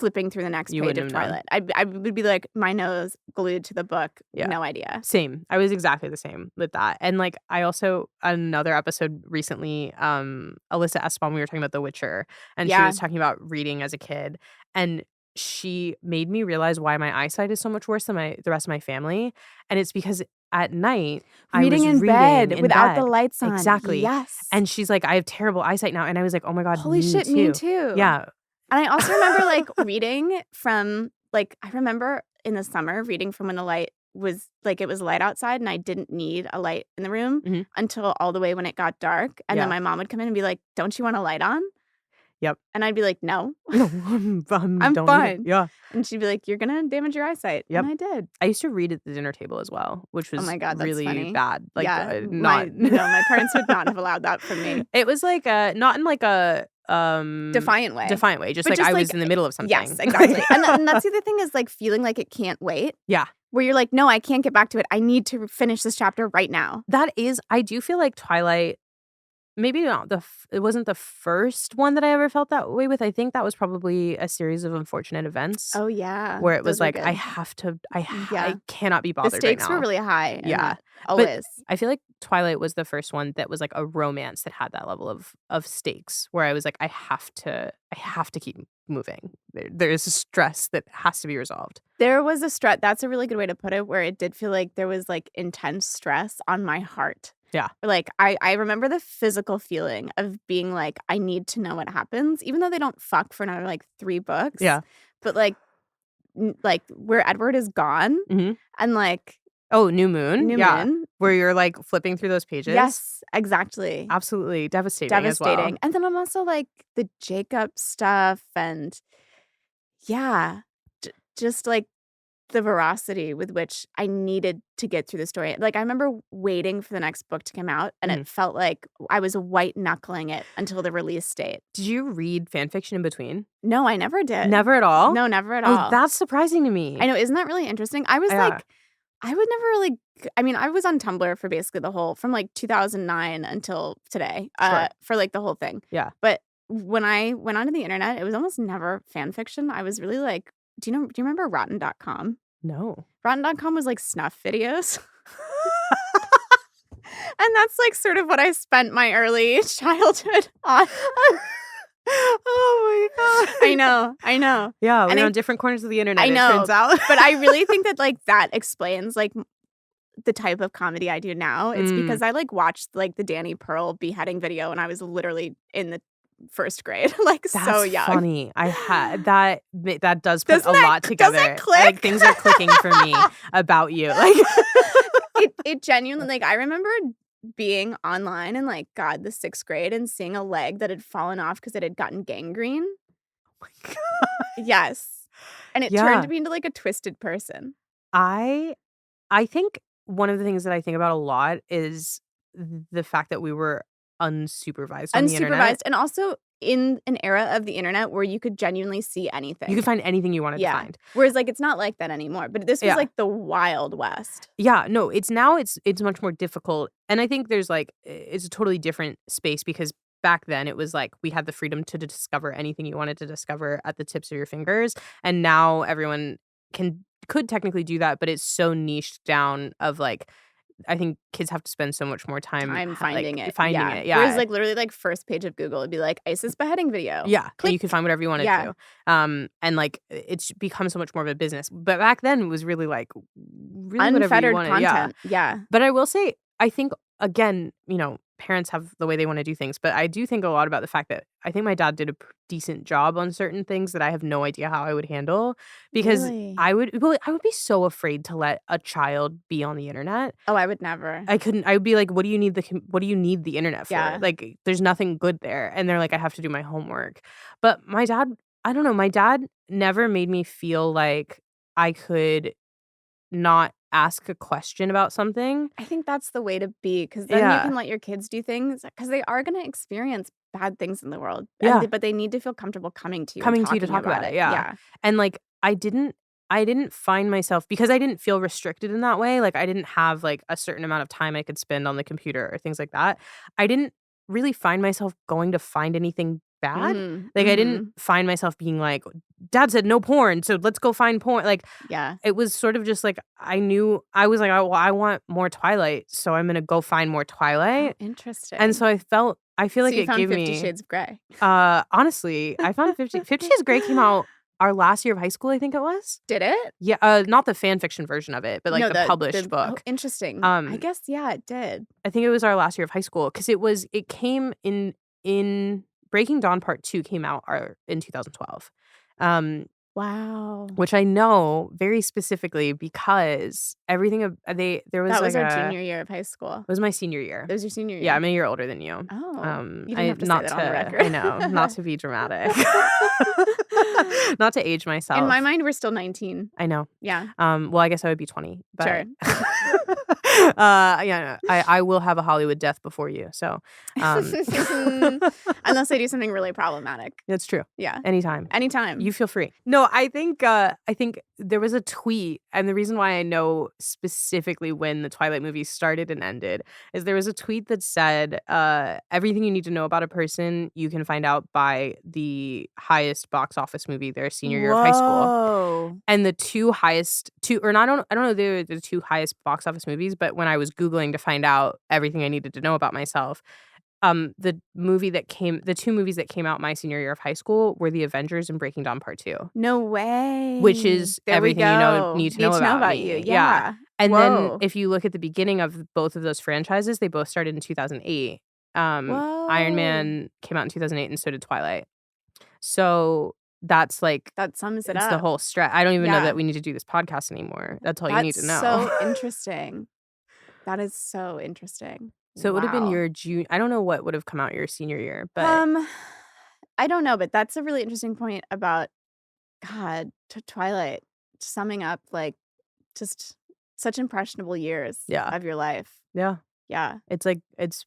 B: flipping through the next page of Twilight. I would be like my nose glued to the book. Yeah. No idea.
A: Same. I was exactly the same with that. And like I also, another episode recently, Alyssa Espon, we were talking about The Witcher and she was talking about reading as a kid and she made me realize why my eyesight is so much worse than the rest of my family. And it's because at night,
B: reading in bed without the lights on.
A: Exactly.
B: Yes.
A: And she's like, I have terrible eyesight now. And I was like, oh my God,
B: holy shit, me too.
A: Yeah.
B: And I also remember like reading from like, I remember in the summer reading from when the light was like, it was light outside and I didn't need a light in the room until all the way when it got dark. And then my mom would come in and be like, "Don't you want a light on?"
A: Yep.
B: And I'd be like, "No,
A: No,
B: I'm
A: don't need it.
B: fine."
A: Yeah.
B: And she'd be like, "You're gonna damage your eyesight."
A: Yep.
B: And I did.
A: I used to read at the dinner table as well, which
B: Oh
A: was
B: my God, that's
A: really
B: funny.
A: bad. Like,
B: Yeah,
A: not
B: my parents would not have allowed that from me.
A: It was like not in like a
B: Defiant way.
A: defiant way, just
B: But
A: like
B: just
A: I was
B: like
A: in the middle of something.
B: Yes, exactly. And that's the other thing is like feeling like it can't wait.
A: Yeah.
B: Where you're like, "No, I can't get back to it. I need to finish this chapter right now."
A: I do feel like Twilight, maybe not it wasn't the first one that I ever felt that way with. I think that was probably a series of unfortunate events.
B: Oh, yeah.
A: Where it was
B: Those are
A: like,
B: good.
A: I cannot be
B: The
A: bothered right
B: stakes
A: now.
B: were really high.
A: Yeah.
B: Always.
A: I feel like Twilight was the first one that was like a romance that had that level of stakes where I was like, I have to keep moving. There is a stress that has to be resolved.
B: There was a stress. That's a really good way to put it, where it did feel like there was like intense stress on my heart.
A: Yeah.
B: Like I remember the physical feeling of being like, I need to know what happens, even though they don't fuck for another like 3 books.
A: Yeah.
B: But like where Edward is gone and like
A: Oh, New Moon.
B: New
A: Yeah.
B: Moon.
A: Where you're like flipping through those pages.
B: Yes, exactly.
A: Absolutely devastating as well.
B: And then I'm also like the Jacob stuff and yeah, just like the veracity with which I needed to get through the story. Like I remember waiting for the next book to come out and it felt like I was white knuckling it until the release date.
A: Did you read fan fiction in between?
B: No, I never did.
A: Never at all?
B: No, never at all.
A: Oh, that's surprising to me.
B: I know, isn't that really interesting? I was like, I would never really, I mean, I was on Tumblr for basically from like 2009 until today, for like the whole thing.
A: Yeah.
B: But when I went onto the internet, it was almost never fan fiction. I was really like, do you remember Rotten.com?
A: No.
B: Rotten.com was like snuff videos. And that's like sort of what I spent my early childhood on.
A: Oh my God.
B: I know.
A: Yeah, we're on different corners of the internet,
B: I know,
A: it turns out.
B: But I really think that like that explains like the type of comedy I do now. It's because I like watched like the Danny Pearl beheading video and I was literally in the 1st grade, like
A: That's
B: so young.
A: Funny. I had that does put
B: Doesn't
A: a lot together.
B: Doesn't click?
A: Like things are clicking for me about you. Like
B: it genuinely, like I remember being online in like the 6th grade and seeing a leg that had fallen off because it had gotten gangrene.
A: Oh my God.
B: Yes. And it turned me into like a twisted person.
A: I think one of the things that I think about a lot is the fact that we were unsupervised on the internet.
B: And also in an era of the internet where you could genuinely see anything.
A: You could find anything you wanted to find.
B: Whereas like it's not like that anymore. But this was like the Wild West.
A: Yeah, no, it's much more difficult. And I think there's like it's a totally different space because back then it was like we had the freedom to discover anything you wanted to discover at the tips of your fingers. And now everyone could technically do that, but it's so niched down of like I think kids have to spend so much more time
B: finding it.
A: Yeah.
B: Whereas like literally like first page of Google, it'd be like ISIS beheading video.
A: Yeah. And you could find whatever you wanted to. And like it's become so much more of a business. But back then it was really like
B: unfettered
A: whatever you wanted.
B: content. Yeah.
A: But I will say, I think again, parents have the way they want to do things, but I do think a lot about the fact that I think my dad did a decent job on certain things that I have no idea how I would handle because
B: Really?
A: I would be so afraid to let a child be on the internet.
B: Oh, I would never.
A: I would be like, what do you need the internet for?
B: Yeah.
A: Like there's nothing good there. And they're like, I have to do my homework. But my dad, I don't know, my dad never made me feel like I could not ask a question about something.
B: I think that's the way to be because then you can let your kids do things because they are going to experience bad things in the world. But they need to feel comfortable coming to you to talk about it.
A: Yeah. And like I didn't find myself because I didn't feel restricted in that way. Like I didn't have like a certain amount of time I could spend on the computer or things like that. I didn't really find myself going to find anything bad. Like I didn't find myself being like, Dad said no porn, so let's go find porn. Like it was sort of just like I was like, I want more Twilight, so I'm gonna go find more Twilight.
B: Oh, interesting.
A: And so I feel like it gave me
B: 50 Shades of Grey.
A: Honestly, I found 50 Shades of Grey came out our last year of high school, I think it was.
B: Did it?
A: Yeah, not the fan fiction version of it, but like the published book.
B: Oh, interesting. I guess it did.
A: I think it was our last year of high school because it came in Breaking Dawn Part 2 came out in 2012.
B: Wow.
A: Which I know very specifically because everything there was
B: That was
A: like
B: our
A: a
B: junior year of high school.
A: it was my senior year.
B: It was your senior year?
A: Yeah, I'm a year older than you.
B: Oh, you didn't
A: I
B: have to say
A: not
B: that
A: to
B: on the record.
A: I know, not to be dramatic. Not to age myself.
B: In my mind, we're still 19.
A: I know.
B: Yeah.
A: Well, I guess I would be 20, but
B: Sure.
A: yeah, I will have a Hollywood death before you. So,
B: Unless I do something really problematic.
A: That's true.
B: Yeah.
A: Anytime.
B: Anytime.
A: You feel free. No, I think there was a tweet, and the reason why I know specifically when the Twilight movie started and ended is there was a tweet that said, everything you need to know about a person you can find out by the highest box office movie their senior year of high school.
B: Whoa.
A: And the I don't know if they were the two highest box office movies, but when I was Googling to find out everything I needed to know about myself, the two movies that came out my senior year of high school were The Avengers and Breaking Dawn Part 2.
B: No way.
A: Which is
B: There
A: everything
B: we
A: you
B: go.
A: need to know about me.
B: you. Yeah.
A: And then
B: Whoa.
A: if you look at the beginning of both of those franchises, they both started in 2008.
B: Whoa.
A: Iron Man came out in 2008 and so did Twilight. So that's like
B: that sums it
A: it's
B: up.
A: the whole stretch. I don't even know
B: Yeah.
A: that we need to do this podcast anymore. That's all you need to know.
B: That's so interesting. That is so interesting.
A: So it would have been
B: Wow.
A: your June. I don't know what would have come out your senior year, but
B: I don't know, but that's a really interesting point about Twilight summing up like just such impressionable years of your life.
A: Yeah.
B: Yeah.
A: It's like it's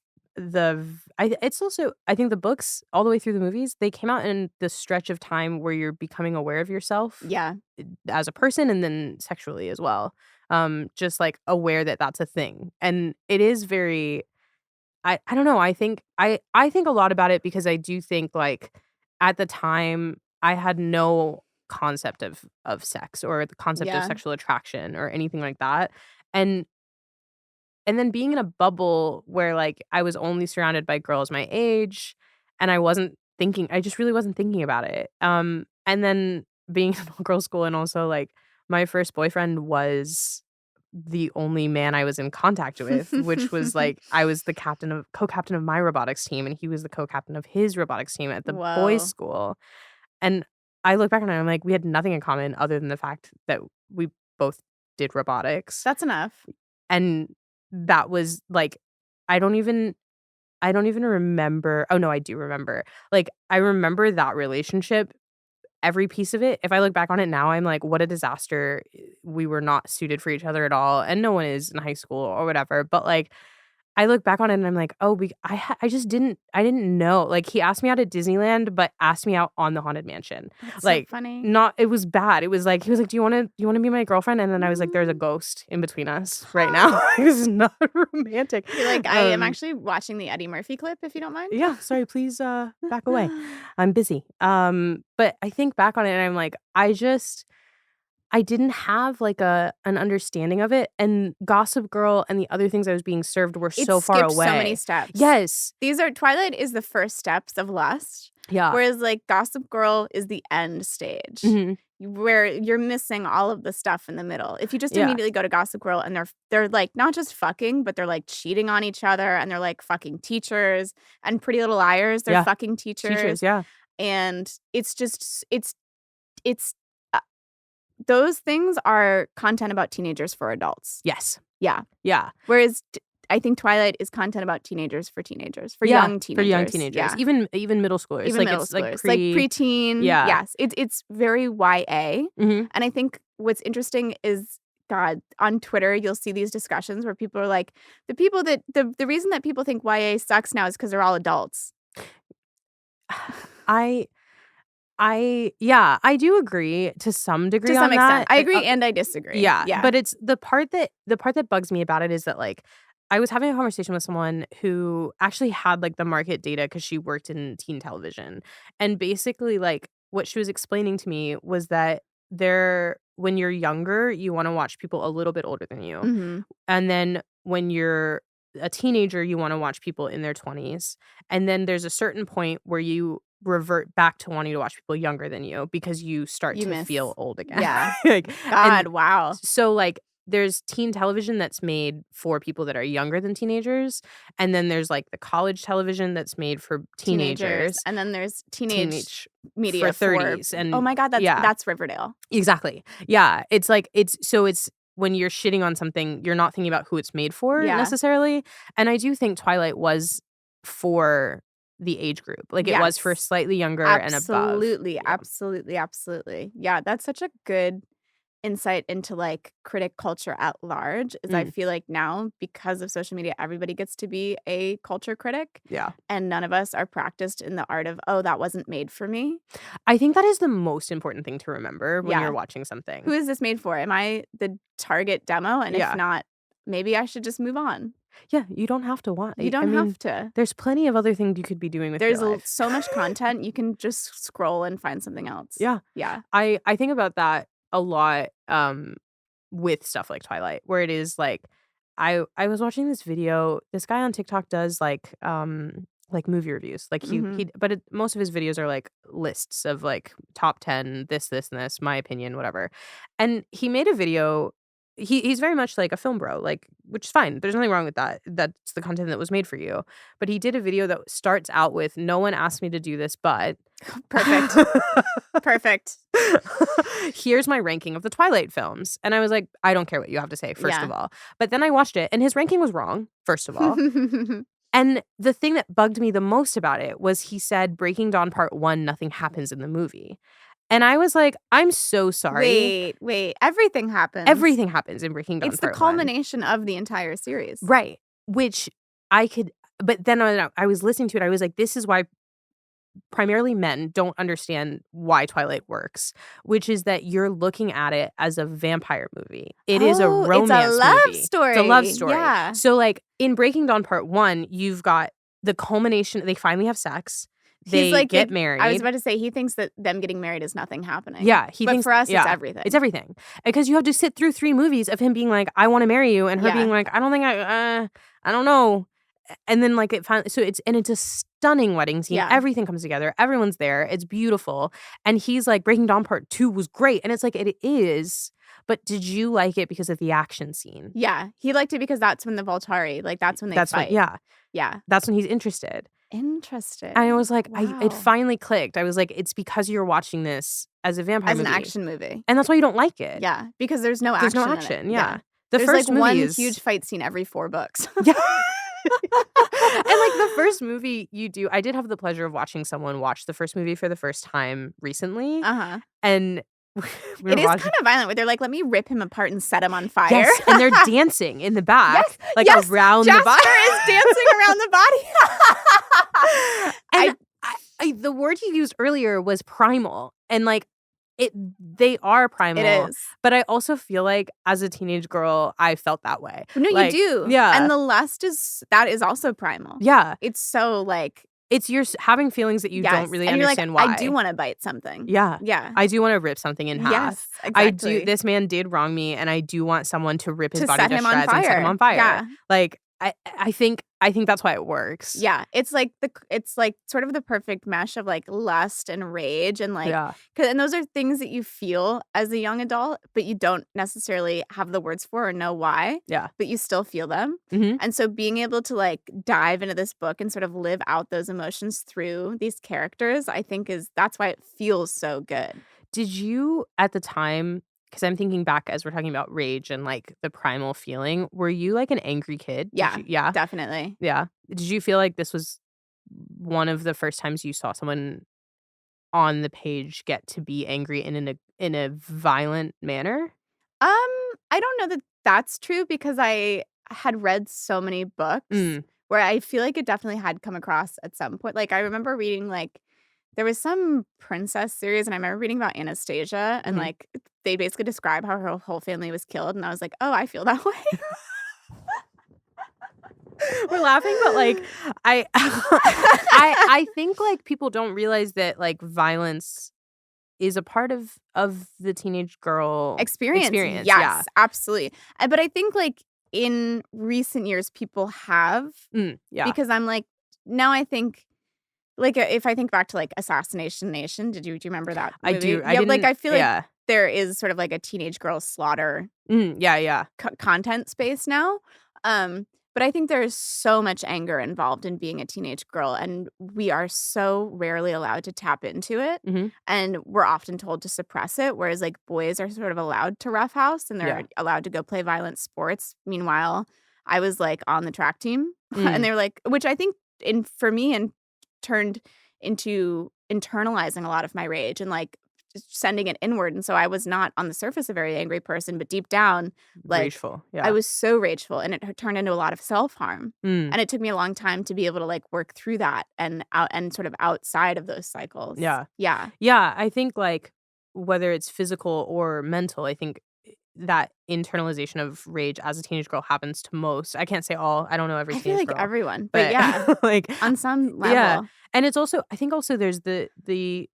A: also I think the books all the way through the movies, they came out in the stretch of time where you're becoming aware of yourself.
B: Yeah.
A: As a person and then sexually as well. Just like aware that that's a thing. And it is very I don't know. I think a lot about it because I do think like at the time I had no concept of sex or the concept of sexual attraction or anything like that. And then being in a bubble where like I was only surrounded by girls my age and I just really wasn't thinking about it. And then being in all girls school and also like my first boyfriend was the only man I was in contact with, which was like I was the co-captain of my robotics team and he was the co-captain of his robotics team at the boys' school. And I look back on it and I'm like, we had nothing in common other than the fact that we both did robotics.
B: That's enough.
A: And that was like I don't even remember. Oh no, I do remember. Like I remember that relationship, every piece of it. If I look back on it now, I'm like, what a disaster. We were not suited for each other at all. And no one is in high school or whatever. But like, I look back on it and I'm like, oh, I didn't know. Like he asked me out at Disneyland, but asked me out on the Haunted Mansion.
B: That's
A: like
B: so funny.
A: It was bad. It was like, he was like, do you want to be my girlfriend? And then I was like, there's a ghost in between us right now. This is not romantic.
B: You're like, I am actually watching the Eddie Murphy clip if you don't mind.
A: Yeah. Sorry, please back away. I'm busy. But I think back on it and I'm like, I didn't have like an understanding of it, and Gossip Girl and the other things I was being served were so far away.
B: So many steps.
A: Yes,
B: Twilight is the first steps of lust.
A: Yeah.
B: Whereas like Gossip Girl is the end stage where you're missing all of the stuff in the middle. If you just immediately go to Gossip Girl and they're like not just fucking, but they're like cheating on each other and they're like fucking teachers, and Pretty Little Liars, they're fucking teachers. And it's those things are content about teenagers for adults.
A: Yes.
B: Yeah.
A: Yeah.
B: Whereas I think Twilight is content about teenagers, for young teenagers.
A: For young teenagers. Yeah. Even middle schoolers.
B: Even middle schoolers. Like preteen.
A: Yeah.
B: Yes. It's very YA. And I think what's interesting is, God, on Twitter, you'll see these discussions where people are like, the reason that people think YA sucks now is because they're all adults.
A: I do agree to some degree.
B: To some
A: on
B: extent.
A: that.
B: I agree and I disagree.
A: Yeah. But it's the part that bugs me about it is that like I was having a conversation with someone who actually had like the market data because she worked in teen television. And basically like what she was explaining to me was that when you're younger, you want to watch people a little bit older than you. And then when you're a teenager, you want to watch people in their 20s. And then there's a certain point where you revert back to wanting to watch people younger than you because you start to feel old again.
B: Yeah.
A: Like,
B: God, wow.
A: So like there's teen television that's made for people that are younger than teenagers, and then there's, like, the college television that's made for teenagers.
B: And then there's teenage
A: For
B: media for
A: 30s
B: oh
A: and
B: my god,
A: yeah.
B: that's Riverdale.
A: Exactly. Yeah, it's like it's when you're shitting on something, you're not thinking about who it's made for
B: Yeah.
A: necessarily, and I do think Twilight was for the age group. Like, it was for
B: Yes.
A: slightly younger and above.
B: Absolutely,
A: Yeah.
B: absolutely, absolutely. Yeah, that's such a good insight into, like, critic culture at large, is I feel like now, because of social media, everybody gets to be a culture critic,
A: Yeah.
B: and none of us are practiced in the art of, "Oh, that wasn't made for me."
A: I think that is the most important thing to remember when
B: Yeah.
A: you're watching something.
B: Who is this made for? Am I the target demo? And
A: Yeah.
B: if not, maybe I should just move on.
A: Yeah, you don't have to watch.
B: You don't have to.
A: There's plenty of other things you could be doing with
B: There's
A: your life.
B: so much content, you can just scroll and find something else.
A: Yeah.
B: Yeah.
A: I think about that a lot, with stuff like Twilight, where it is like I was watching this video. This guy on TikTok does like movie reviews. Like most of his videos are like lists of like top 10, this, and this, my opinion, whatever. And he made a video. He's very much like a film bro, like, which is fine. There's nothing wrong with that. That's the content that was made for you. But he did a video that starts out with, "No one asked me to do this, but..."
B: Perfect. Perfect.
A: "Here's my ranking of the Twilight films." And I was like, I don't care what you have to say, first of all. But then I watched it, and his ranking was wrong, first of all. And the thing that bugged me the most about it was he said, "Breaking Dawn Part 1, nothing happens in the movie." And I was like, I'm so sorry.
B: Wait. Everything happens.
A: Everything happens in Breaking Dawn
B: It's the
A: Part 1.
B: culmination of the entire series.
A: Right. Which I could... But then I was listening to it. I was like, this is why primarily men don't understand why Twilight works, which is that you're looking at it as a vampire movie. It is a romance
B: it's a love
A: movie.
B: story.
A: It's a love story.
B: Yeah.
A: So, like, in Breaking Dawn Part 1, you've got the culmination. They finally have sex. They get married.
B: I was about to say, he thinks that them getting married is nothing happening.
A: Yeah.
B: But for us, it's everything.
A: It's everything. Because you have to sit through 3 movies of him being like, "I want to marry you," and her being like, "I don't think I don't know." And then, like, it finally... So it's a stunning wedding scene.
B: Yeah.
A: Everything comes together. Everyone's there. It's beautiful. And he's like, "Breaking Dawn Part 2 was great." And it's like, it is. But did you like it because of the action scene?
B: Yeah. He liked it because that's when the Volturi, like, that's when they fight.
A: Yeah. That's when he's interested.
B: Interesting.
A: And I was like,
B: Wow.
A: it finally clicked. I was like, it's because you're watching this as a vampire movie.
B: As an action movie.
A: And that's why you don't like it.
B: Yeah. Because there's no action.
A: There's no action.
B: In it.
A: Yeah.
B: There's like one huge fight scene every 4 books.
A: Yeah. And like the first movie you do, I did have the pleasure of watching someone watch the first movie for the first time recently. And
B: it is kind of violent where they're like, "Let me rip him apart and set him on fire."
A: Yes, and they're dancing in the back, around
B: Jasper
A: the body.
B: is dancing around the body.
A: And the word you used earlier was primal, and like they are primal.
B: It is.
A: But I also feel like as a teenage girl, I felt that way.
B: No,
A: like,
B: you do.
A: Yeah.
B: And the lust is also primal.
A: Yeah.
B: It's so like...
A: It's you're having feelings that you don't really understand
B: like,
A: why.
B: I do want to bite something.
A: Yeah.
B: Yeah.
A: I do want to rip something in half.
B: Yes, exactly.
A: This man did wrong me, and I do want someone to rip his body to shreds and set him on fire.
B: Yeah.
A: Like, I think that's why it works.
B: Yeah, it's like sort of the perfect mesh of like lust and rage and like, and those are things that you feel as a young adult, but you don't necessarily have the words for or know why.
A: Yeah,
B: but you still feel them.
A: Mm-hmm.
B: And so being able to like dive into this book and sort of live out those emotions through these characters, I think that's why it feels so good.
A: Did you at the time? Because I'm thinking back as we're talking about rage and like the primal feeling. Were you like an angry kid?
B: Yeah, definitely.
A: Yeah. Did you feel like this was one of the first times you saw someone on the page get to be angry in a violent manner?
B: I don't know that that's true because I had read so many books where I feel like it definitely had come across at some point. Like I remember reading like there was some princess series, and I remember reading about Anastasia, and like they basically describe how her whole family was killed, and I was like, oh, I feel that way.
A: We're laughing, but like I think like people don't realize that like violence is a part of the teenage girl experience.
B: Yes, absolutely. But I think like in recent years people have because I'm like now I think. Like, if I think back to, like, Assassination Nation, do you remember that movie?
A: I do.
B: I feel like there is sort of like a teenage girl slaughter
A: Yeah.
B: content space now. But I think there is so much anger involved in being a teenage girl, and we are so rarely allowed to tap into it.
A: Mhm.
B: And we're often told to suppress it, whereas like boys are sort of allowed to roughhouse and they're
A: Yeah.
B: allowed to go play violent sports. Meanwhile, I was like on the track team, and
A: Mm.
B: they're like, which I think for me and turned into internalizing a lot of my rage and like sending it inward. And so I was not on the surface a very angry person, but deep down, like
A: Rageful,
B: I
A: yeah.
B: was so rageful, and it turned into a lot of self-harm.
A: Mm.
B: And it took me a long time to be able to like work through that and out and sort of outside of those cycles.
A: Yeah.
B: Yeah.
A: Yeah, I think, like, whether it's physical or mental, I think that internalization of rage as a teenage girl happens to most. I can't say all, I don't know every
B: I feel
A: teenage
B: like
A: girl,
B: everyone, but
A: but,
B: yeah,
A: like
B: on some
A: yeah,
B: level.
A: and it's also I think also there's the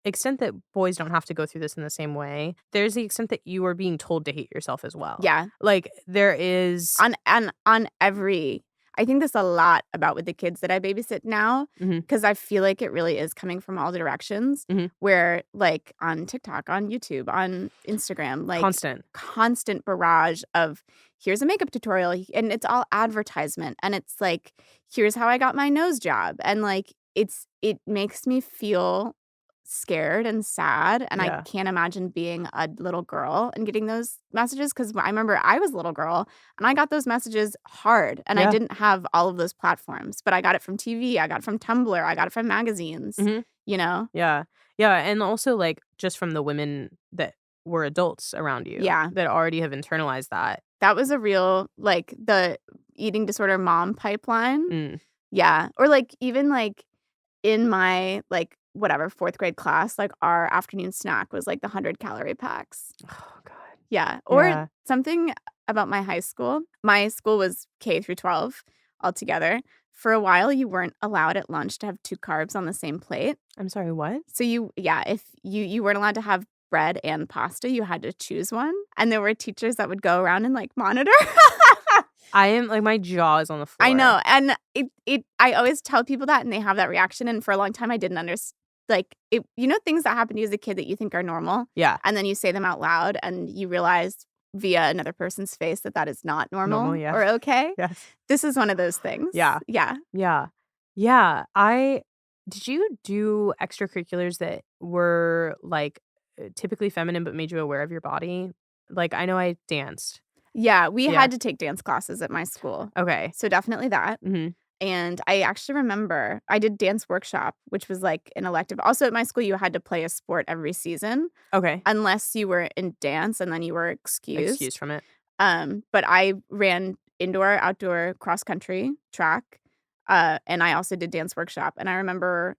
A: extent that boys don't have to go through this in the same way. There's the extent that you are being told to hate yourself as well.
B: Yeah.
A: Like, there is
B: On every I think this a lot about with the kids that I babysit now,
A: Mhm,
B: because I feel like it really is coming from all directions,
A: mhm,
B: where, like, on TikTok, on YouTube, on Instagram, like,
A: constant.
B: constant barrage of, "Here's a makeup tutorial," and it's all advertisement, and it's like, "Here's how I got my nose job," and, like, it makes me feel scared and sad, and I
A: Yeah.
B: can't imagine being a little girl and getting those messages, because I remember I was a little girl, and I got those messages hard, and I
A: Yeah.
B: didn't have all of those platforms, but I got it from TV, I got it from Tumblr, I got it from magazines,
A: Mhm.
B: you know?
A: Yeah. Yeah, and also, like, just from the women that were adults around you
B: Yeah.
A: that already have internalized that.
B: That was a real like, the eating disorder mom pipeline.
A: Mm.
B: Yeah, or, like, even, like, in my, like, whatever, 4th grade class, like, our afternoon snack was, like, the 100-calorie packs.
A: Oh god.
B: Yeah, or
A: Yeah.
B: something about my high school. My school was K through 12 altogether. For a while, you weren't allowed at lunch to have 2 carbs on the same plate.
A: I'm sorry, what?
B: So if you weren't allowed to have bread and pasta, you had to choose one, and there were teachers that would go around and, like, monitor.
A: I am like, my jaw is on the
B: I
A: floor.
B: know, and it I always tell people that, and they have that reaction, and for a long time, I didn't like, it things that happen to you as a kid that you think are normal,
A: Yeah.
B: and then you say them out loud, and you realize via another person's face that that is not
A: Normal,
B: normal
A: yeah.
B: or okay.
A: Yes.
B: This is one of those things.
A: Yeah.
B: Yeah.
A: Yeah. Yeah. Did you do extracurriculars that were, like, typically feminine but made you aware of your body? Like, I know I danced.
B: Yeah, we
A: Yeah.
B: had to take dance classes at my school,
A: Okay.
B: so definitely that.
A: Mhm.
B: And I actually remember I did dance workshop, which was, like, an elective. Also, at my school, you had to play a sport every season
A: Okay.
B: unless you were in dance, and then you were
A: Excused
B: excused.
A: from it.
B: But I ran indoor, outdoor, cross country, track, and I also did dance workshop. And I remember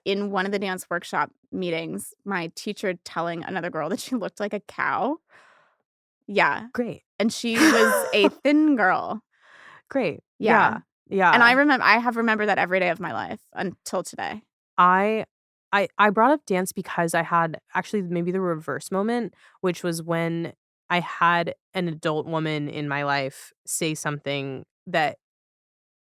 B: in one of the dance workshop meetings, my teacher telling another girl that she looked like a cow. Yeah,
A: Great.
B: and she was a thin girl.
A: Great.
B: Yeah.
A: Yeah. Yeah.
B: And I have remembered that every day of my life until today.
A: I I brought up dance because I had actually maybe the reverse moment, which was when I had an adult woman in my life say something that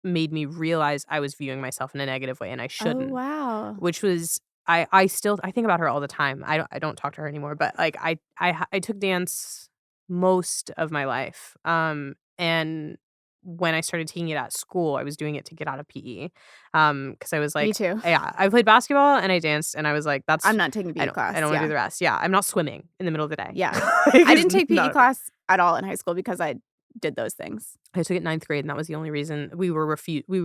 A: made me realize I was viewing myself in a negative way and I
B: Oh,
A: shouldn't,
B: wow.
A: which was I still I think about her all the time. I don't talk to her anymore, but, like, I took dance most of my life, and when I started taking it at school, I was doing it to get out of PE, because I was
B: Me
A: like
B: too.
A: yeah, I played basketball and I danced, and I was like,
B: I'm
A: "That's
B: not taking PE
A: I
B: class,
A: don't wanna do
B: yeah.
A: the rest." Yeah, I'm not swimming in the middle of the day.
B: Yeah.
A: Like,
B: I
A: it's
B: didn't take PE
A: not
B: class at all in high school because I did those things.
A: I took it ninth grade, and that was the only reason we were like, we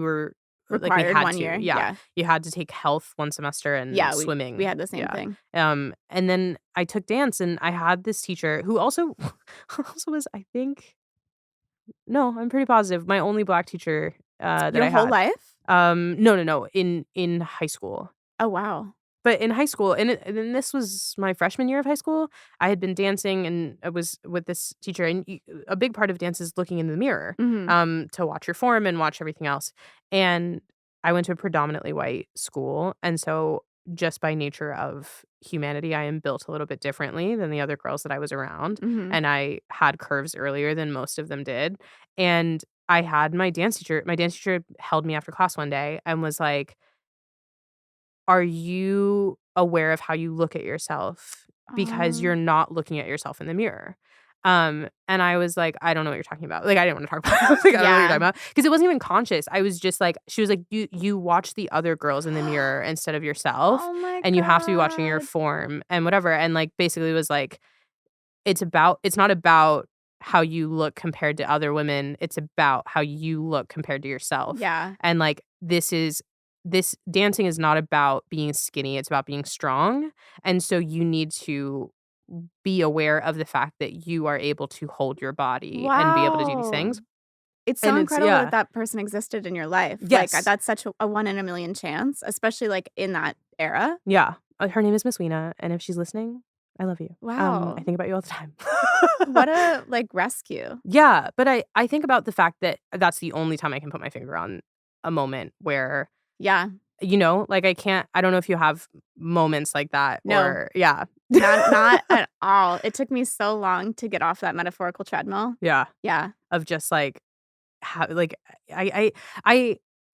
B: Required
A: had
B: 1
A: to,
B: year,
A: yeah.
B: yeah.
A: You had to take health 1 semester and
B: Yeah, we
A: swimming,
B: had the same
A: yeah.
B: thing.
A: And then I took dance, and I had this teacher who also also was, I think no, I'm pretty positive, my only black teacher, that
B: Your
A: I
B: whole
A: had.
B: life?
A: No, in high school.
B: Oh, wow.
A: But in high school, and then this was my freshman year of high school, I had been dancing, and I was with this teacher, and a big part of dance is looking in the mirror,
B: Mhm.
A: to watch your form and watch everything else. And I went to a predominantly white school, and so just by nature of humanity, I am built a little bit differently than the other girls that I was around,
B: Mhm.
A: and I had curves earlier than most of them did. And I had my dance teacher held me after class one day and was like, "Are you aware of how you look at yourself because you're not looking at yourself in the mirror. And I was like, I don't know what you're talking about. Like, I didn't want to talk about it. I was like, I don't know what you're talking about. Because it wasn't even conscious. I was just like, she was like, you watch the other girls in the mirror instead of yourself.
B: Oh my
A: and you have to be watching your
B: God.
A: form and whatever. And like, basically was like, it's not about how you look compared to other women. It's about how you look compared to yourself.
B: Yeah.
A: And like, this dancing is not about being skinny. It's about being strong. And so you need to be aware of the fact that you are able to hold your body and be able to do these
B: Wow.
A: things.
B: It's so
A: And
B: incredible that that person existed in your life. Like,
A: Yes.
B: that's such a 1 in a million chance, especially, like, in that era.
A: Yeah. Her name is Miss Weena, and if she's listening, I love you.
B: Wow.
A: I think about you all the time.
B: What a, like, rescue.
A: Yeah, but I think about the fact that that's the only time I can put my finger on a moment where,
B: Yeah.
A: like, I don't know if you have moments like that
B: No.
A: or yeah.
B: Not at all. It took me so long to get off that metaphorical treadmill.
A: Yeah.
B: Yeah.
A: Of just, like, how, like, I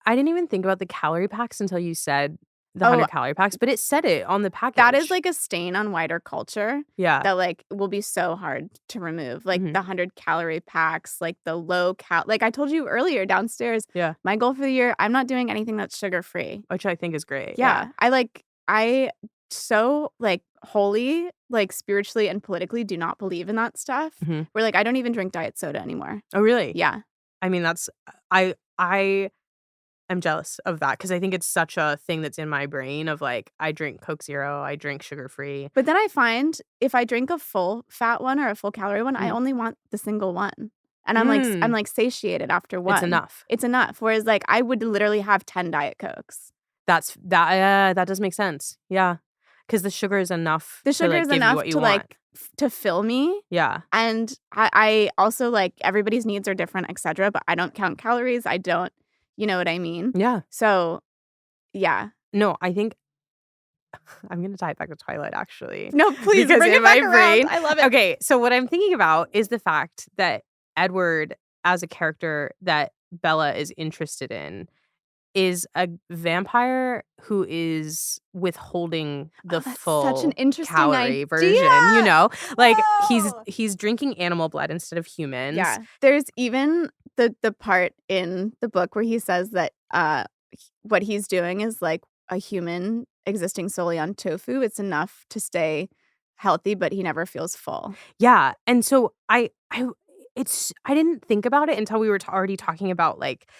A: didn't even think about the calorie packs until you said the 100 calorie packs, but it said it on the package.
B: That is, like, a stain on wider culture
A: Yeah.
B: that, like, will be so hard to remove. Like, the 100 calorie packs, like, the low like, I told you earlier downstairs,
A: Yeah.
B: my goal for the year, I'm not doing anything that's sugar-free.
A: Which I think is great.
B: Yeah. I so, like, wholly, like, spiritually and politically do not believe in that stuff.
A: Mhm.
B: Where, like, I don't even drink diet soda anymore.
A: Oh, really?
B: Yeah.
A: I mean, I am jealous of that because I think it's such a thing that's in my brain of, like, I drink Coke Zero, I drink sugar-free.
B: But then I find if I drink a full fat one or a full calorie one, I only want the single one. And I'm like satiated after one.
A: It's enough.
B: It's enough. Whereas, like, I would literally have 10 Diet Cokes.
A: That does make sense. Yeah. Because the sugar is enough
B: The sugar
A: to, like,
B: is
A: give you
B: enough
A: what you
B: to,
A: want.
B: like, to fill me.
A: Yeah.
B: And I also, like, everybody's needs are different, etc. But I don't count calories. I don't, you know what I mean?
A: Yeah.
B: So, yeah.
A: No, I think I'm going to tie it back to Twilight, actually.
B: No, please
A: because
B: bring
A: in
B: it back
A: my
B: around.
A: brain,
B: I love it.
A: Okay, so what I'm thinking about is the fact that Edward, as a character that Bella is interested in, is a vampire who is withholding the full
B: such an interesting
A: calorie
B: idea.
A: version, you know? Like,
B: Whoa.
A: he's drinking animal blood instead of humans.
B: Yeah. There's even the part in the book where he says that what he's doing is like a human existing solely on tofu. It's enough to stay healthy, but he never feels full.
A: Yeah. And so I didn't think about it until we were already talking about, like,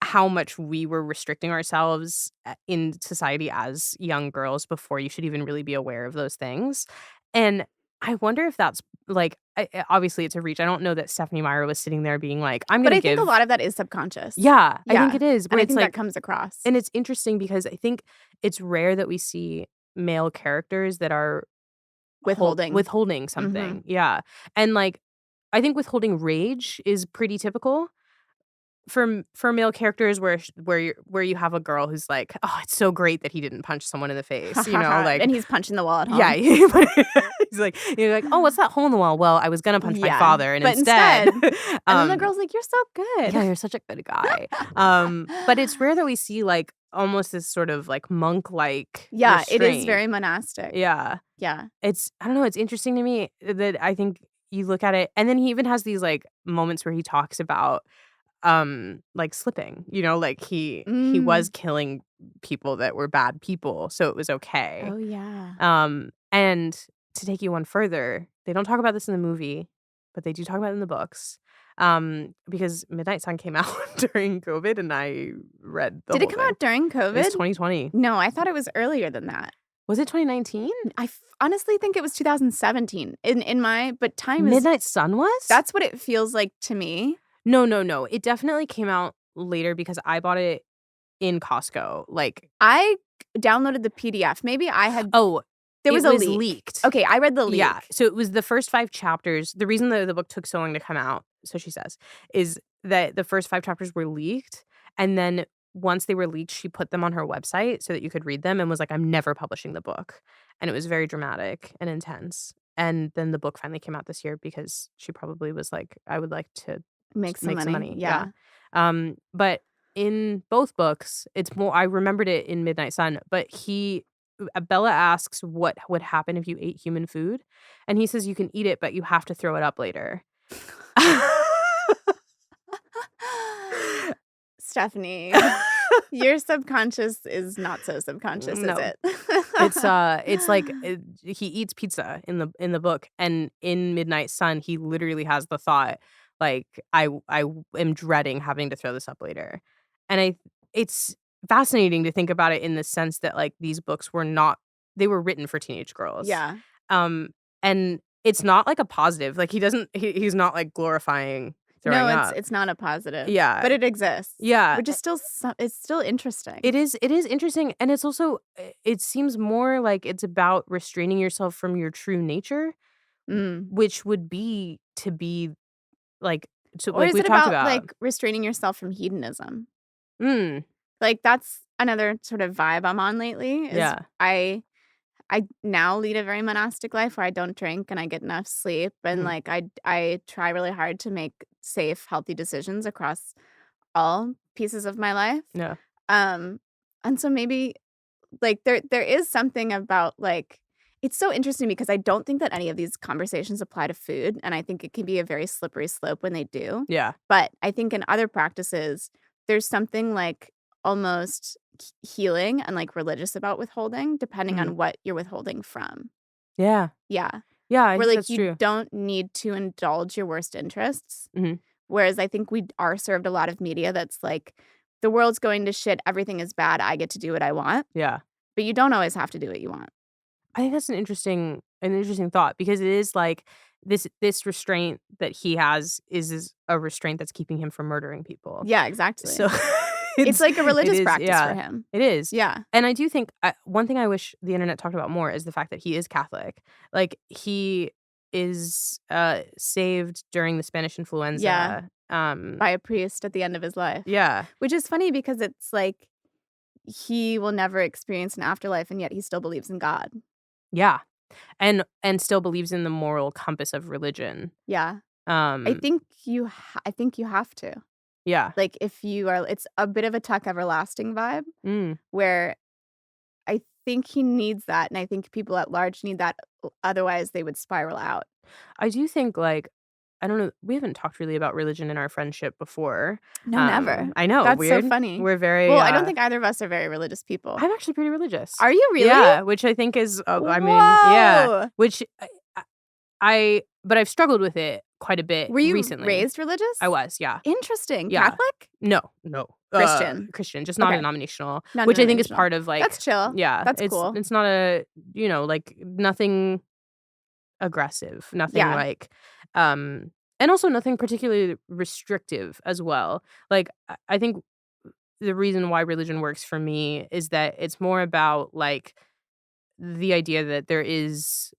A: how much we were restricting ourselves in society as young girls before you should even really be aware of those things. And I wonder if that's, like, obviously it's a reach. I don't know that Stephanie Meyer was sitting there being like, I'm going to give.
B: But I think a lot of that is subconscious.
A: Yeah, I think it is.
B: And I
A: it's
B: think
A: like,
B: that comes across.
A: and it's interesting because I think it's rare that we see male characters that are withholding something. Yeah. And, like, I think withholding rage is pretty typical for male characters where you have a girl who's like, oh, it's so great that he didn't punch someone in the face, you know, like,
B: and he's punching the wall at home.
A: yeah, he's like, you're like, oh, what's that hole in the wall? Well, I was gonna punch my father, and instead,
B: and then the girl's like, you're so good.
A: Yeah, you're such a good guy. But it's rare that we see, like, almost this sort of, like, monk-like
B: Yeah, it is
A: restraint.
B: very monastic.
A: Yeah.
B: Yeah.
A: I don't know, it's interesting to me that I think you look at it, and then he even has these, like, moments where he talks about like, slipping, you know, like, he was killing people that were bad people, so it was okay.
B: Oh, yeah.
A: And to take you one further, they don't talk about this in the movie, but they do talk about it in the books. Because Midnight Sun came out during COVID, and I read the
B: Did
A: whole
B: it come
A: thing.
B: out during COVID?
A: It was 2020.
B: No, I thought it was earlier than that.
A: Was it 2019?
B: I honestly think it was 2017. But time is
A: Midnight Sun was?
B: That's what it feels like to me.
A: No. It definitely came out later because I bought it in Costco. Like,
B: I downloaded the PDF. Maybe I had.
A: Oh,
B: there was
A: it
B: a
A: was
B: leak.
A: leaked.
B: Okay, I read the leak.
A: Yeah, so it was the first 5 chapters. The reason the book took so long to come out, so she says, is that the first 5 chapters were leaked, and then once they were leaked, she put them on her website so that you could read them and was like, I'm never publishing the book. And it was very dramatic and intense. And then the book finally came out this year because she probably was like, I would like to
B: make some money. Yeah.
A: But in both books, it's more, I remembered it in Midnight Sun, but he Bella asks what would happen if you ate human food, and he says you can eat it, but you have to throw it up later.
B: Stephanie, your subconscious is not so subconscious, is
A: No.
B: it?
A: It's like he eats pizza in the book, and in Midnight Sun, he literally has the thought like I am dreading having to throw this up later, and it's fascinating to think about it in the sense that like these books they were written for teenage girls,
B: Yeah.
A: And it's not like a positive, like he's not like glorifying throwing
B: No,
A: up.
B: it's not a positive.
A: Yeah.
B: But it exists.
A: Yeah.
B: Which is still it's still interesting.
A: It is interesting, and it's also it seems more like it's about restraining yourself from your true nature,
B: Mm.
A: which would be to be like
B: Or is
A: we've
B: it
A: talked
B: about,
A: about.
B: like, restraining yourself from hedonism?
A: Mm,
B: Like, that's another sort of vibe I'm on lately is
A: yeah.
B: I now lead a very monastic life where I don't drink and I get enough sleep, and,
A: Mhm.
B: like, I try really hard to make safe, healthy decisions across all pieces of my life.
A: Yeah.
B: Um, and so maybe, like, there is something about, like it's so interesting because I don't think that any of these conversations apply to food, and I think it can be a very slippery slope when they do.
A: Yeah.
B: But I think in other practices, there's something, like, almost healing and, like, religious about withholding, depending
A: Mhm.
B: on what you're withholding from.
A: Yeah.
B: Yeah.
A: Yeah, I
B: Where,
A: think
B: like,
A: that's
B: you
A: true.
B: don't need to indulge your worst interests.
A: Mhm.
B: Whereas I think we are served a lot of media that's like, "The world's going to shit, everything is bad, I get to do what I want."
A: Yeah.
B: But you don't always have to do what you want.
A: I think that's an interesting thought because it is like this restraint that he has is a restraint that's keeping him from murdering people.
B: Yeah, exactly.
A: So
B: It's like a
A: it
B: religious
A: is,
B: practice for
A: yeah,
B: him.
A: it is.
B: Yeah.
A: And I do think one thing I wish the internet talked about more is the fact that he is Catholic. Like he is saved during the Spanish
B: Yeah.
A: influenza.
B: By a priest at the end of his life.
A: Yeah.
B: Which is funny because it's like he will never experience an afterlife, and yet he still believes in God.
A: Yeah. And still believes in the moral compass of religion.
B: Yeah. I
A: Um
B: think I think you have to.
A: yeah.
B: Like, if you are it's a bit of a Tuck Everlasting vibe
A: Mm.
B: where I think he needs that, and I think people at large need that, otherwise they would spiral out.
A: I do think, like I don't know, we haven't talked really about religion in our friendship before.
B: No, never.
A: I know,
B: That's so
A: weird.
B: funny.
A: We're very,
B: Well, I don't think either of us are very religious people.
A: I'm actually pretty religious.
B: Are you really?
A: Yeah, which I think is, I mean, yeah,
B: Whoa!
A: which but I've struggled with it quite a bit
B: Were you
A: recently.
B: raised religious?
A: I was, yeah.
B: Interesting.
A: Yeah.
B: Catholic?
A: No,
B: Christian.
A: Christian, just not
B: Okay.
A: denominational,
B: Not
A: which I think is
B: denominational.
A: part of, like
B: That's chill.
A: yeah,
B: That's cool.
A: it's not a like, nothing aggressive, nothing
B: Yeah.
A: like, and also nothing particularly restrictive as well. Like, I think the reason why religion works for me is that it's more about, like, the idea that there is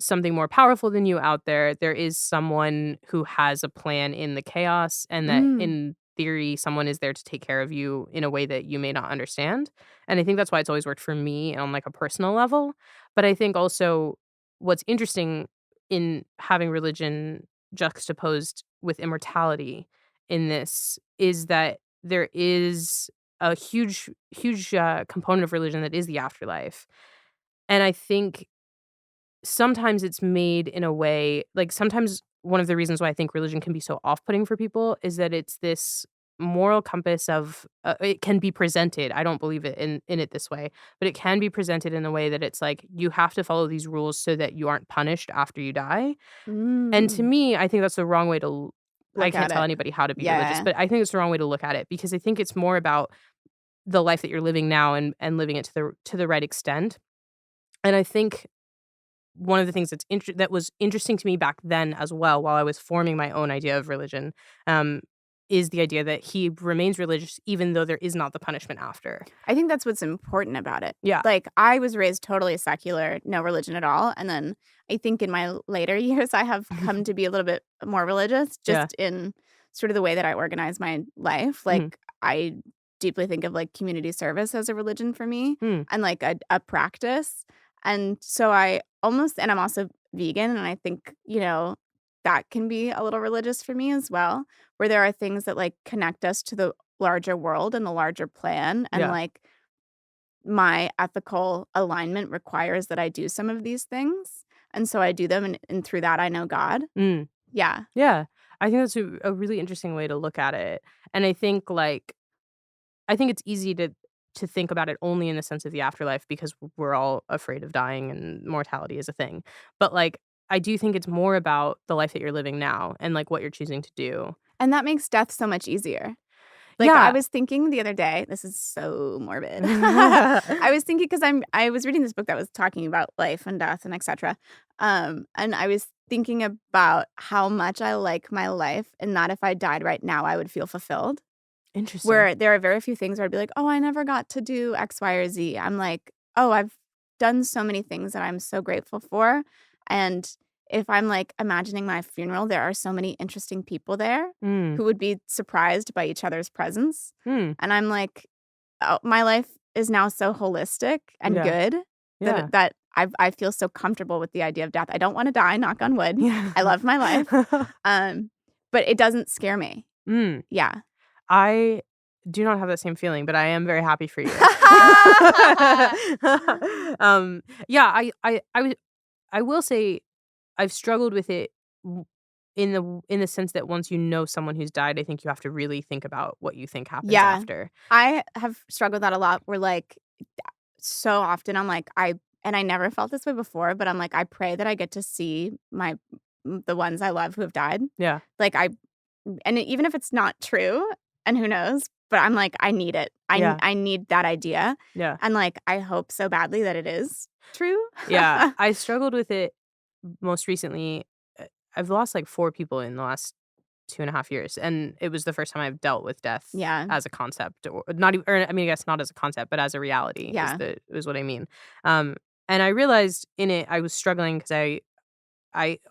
A: something more powerful than you out there. There is someone who has a plan in the chaos, and that
B: Mm.
A: in theory, someone is there to take care of you in a way that you may not understand. And I think that's why it's always worked for me on like a personal level. But I think also what's interesting in having religion juxtaposed with immortality in this is that there is a huge component of religion that is the afterlife. And I think sometimes it's made in a way like, sometimes one of the reasons why I think religion can be so off-putting for people is that it's this moral compass of it can be presented. I don't believe it in it this way, but it can be presented in a way that it's like, you have to follow these rules so that you aren't punished after you die. And to
B: Mm.
A: me, I think that's the wrong way to I
B: Look
A: can't
B: at
A: tell
B: it.
A: anybody how to be religious,
B: Yeah.
A: but I think it's the wrong way to look at it because I think it's more about the life that you're living now and living it to the right extent. And I think one of the things that was interesting to me back then as well, while I was forming my own idea of religion, is the idea that he remains religious even though there is not the punishment after.
B: I think that's what's important about it.
A: Yeah.
B: Like, I was raised totally secular, no religion at all, and then I think in my later years, I have come to be a little bit more religious
A: Yeah.
B: just in sort of the way that I organize my life.
A: Mhm.
B: Like, I deeply think of, like, community service as a religion for me
A: Mm.
B: and, like, a practice, and so I almost and I'm also vegan, and I think, that can be a little religious for me as well, where there are things that, like, connect us to the larger world and the larger plan, and,
A: Yeah.
B: like, my ethical alignment requires that I do some of these things. And so I do them, and through that, I know God.
A: Mm.
B: Yeah.
A: Yeah. I think that's a really interesting way to look at it. And I think it's easy to think about it only in the sense of the afterlife because we're all afraid of dying and mortality is a thing. But I do think it's more about the life that you're living now and what you're choosing to do.
B: And that makes death so much easier. I
A: Yeah.
B: was thinking the other day, this is so morbid. I was thinking because I was reading this book that was talking about life and death and etc. And I was thinking about how much I like my life and that if I died right now, I would feel fulfilled.
A: Interesting.
B: Where there are very few things where I'd be like, oh, I never got to do X, Y, or Z. I'm like, oh, I've done so many things that I'm so grateful for. And if I'm imagining my funeral, there are so many interesting people there who would be surprised by each other's presence. And I'm like, oh, my life is now so holistic and good that I feel so comfortable with the idea of death. I don't want to die, knock on wood.
A: Yeah.
B: I love my life. But it doesn't scare me. Yeah.
A: I do not have that same feeling, but I am very happy for you. Yeah, I will say I've struggled with it in the sense that once you know someone who's died, I think you have to really think about what you think happens after.
B: I have struggled with that a lot where so often I'm and I never felt this way before, but I'm I pray that I get to see the ones I love who have died.
A: Yeah.
B: And even if it's not true, and who knows, but I'm I need it. I need that idea.
A: Yeah.
B: And I hope so badly that it is true.
A: Yeah. I struggled with it most recently. I've lost 4 people in the last 2.5 years, and it was the first time I've dealt with death as a concept, or not even, or I mean, I guess not as a concept, but as a reality. Is what I mean. And I realized in it I was struggling because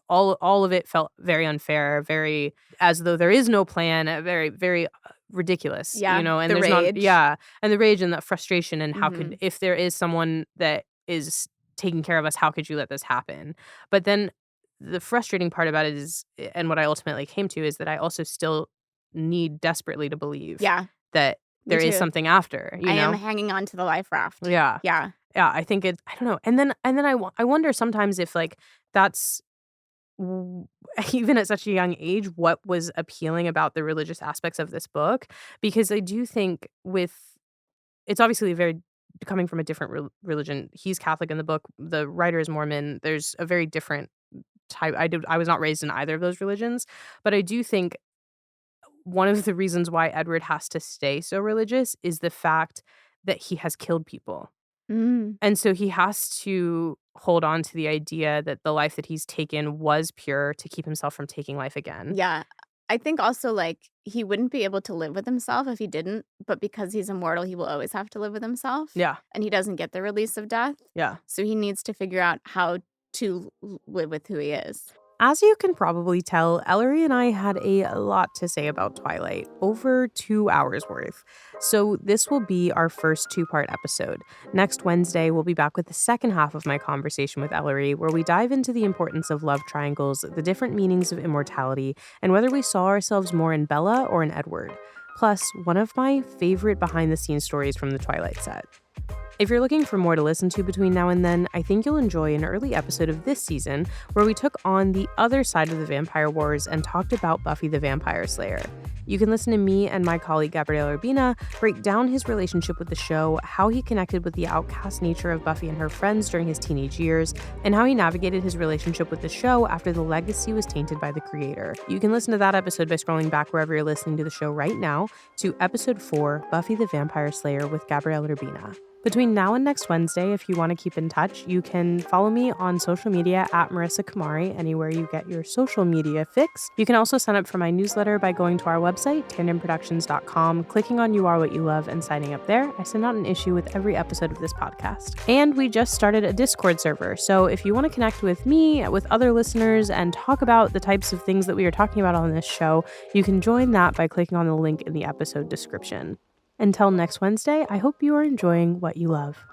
A: all of it felt very unfair, very as though there is no plan, very very ridiculous. And
B: the
A: there's
B: rage.
A: And the rage and the frustration, and how could, if there is someone that is taking care of us, how could you let this happen? But then the frustrating part about it is, and what I ultimately came to, is that I also still need desperately to believe that there is something after.
B: I am hanging on to the life raft.
A: Yeah. I think I don't know. And then I wonder sometimes if that's even at such a young age, what was appealing about the religious aspects of this book, because I do think it's obviously very coming from a different religion. He's Catholic in the book. The writer is Mormon. There's a very different type. I was not raised in either of those religions, but I do think one of the reasons why Edward has to stay so religious is the fact that he has killed people. And so he has to hold on to the idea that the life that he's taken was pure to keep himself from taking life again.
B: Yeah. I think also he wouldn't be able to live with himself if he didn't, but because he's immortal, he will always have to live with himself.
A: Yeah.
B: And he doesn't get the release of death.
A: Yeah.
B: So he needs to figure out how to live with who he is.
A: As you can probably tell, Ellory and I had a lot to say about Twilight, over 2 hours worth. So this will be our first 2-part episode. Next Wednesday, we'll be back with the second half of my conversation with Ellory, where we dive into the importance of love triangles, the different meanings of immortality, and whether we saw ourselves more in Bella or in Edward. Plus, one of my favorite behind-the-scenes stories from the Twilight set. If you're looking for more to listen to between now and then, I think you'll enjoy an early episode of this season where we took on the other side of the vampire wars and talked about Buffy the Vampire Slayer. You can listen to me and my colleague Gabrielle Urbina break down his relationship with the show, how he connected with the outcast nature of Buffy and her friends during his teenage years, and how he navigated his relationship with the show after the legacy was tainted by the creator. You can listen to that episode by scrolling back wherever you're listening to the show right now to episode 4, Buffy the Vampire Slayer with Gabrielle Urbina. Between now and next Wednesday, if you want to keep in touch, you can follow me on social media at Marissa Kamari, anywhere you get your social media fix. You can also sign up for my newsletter by going to our website, tandonproductions.com, clicking on You Are What You Love, and signing up there. I send out an issue with every episode of this podcast. And we just started a Discord server, so if you want to connect with me, with other listeners, and talk about the types of things that we are talking about on this show, you can join that by clicking on the link in the episode description. Until next Wednesday, I hope you are enjoying what you love.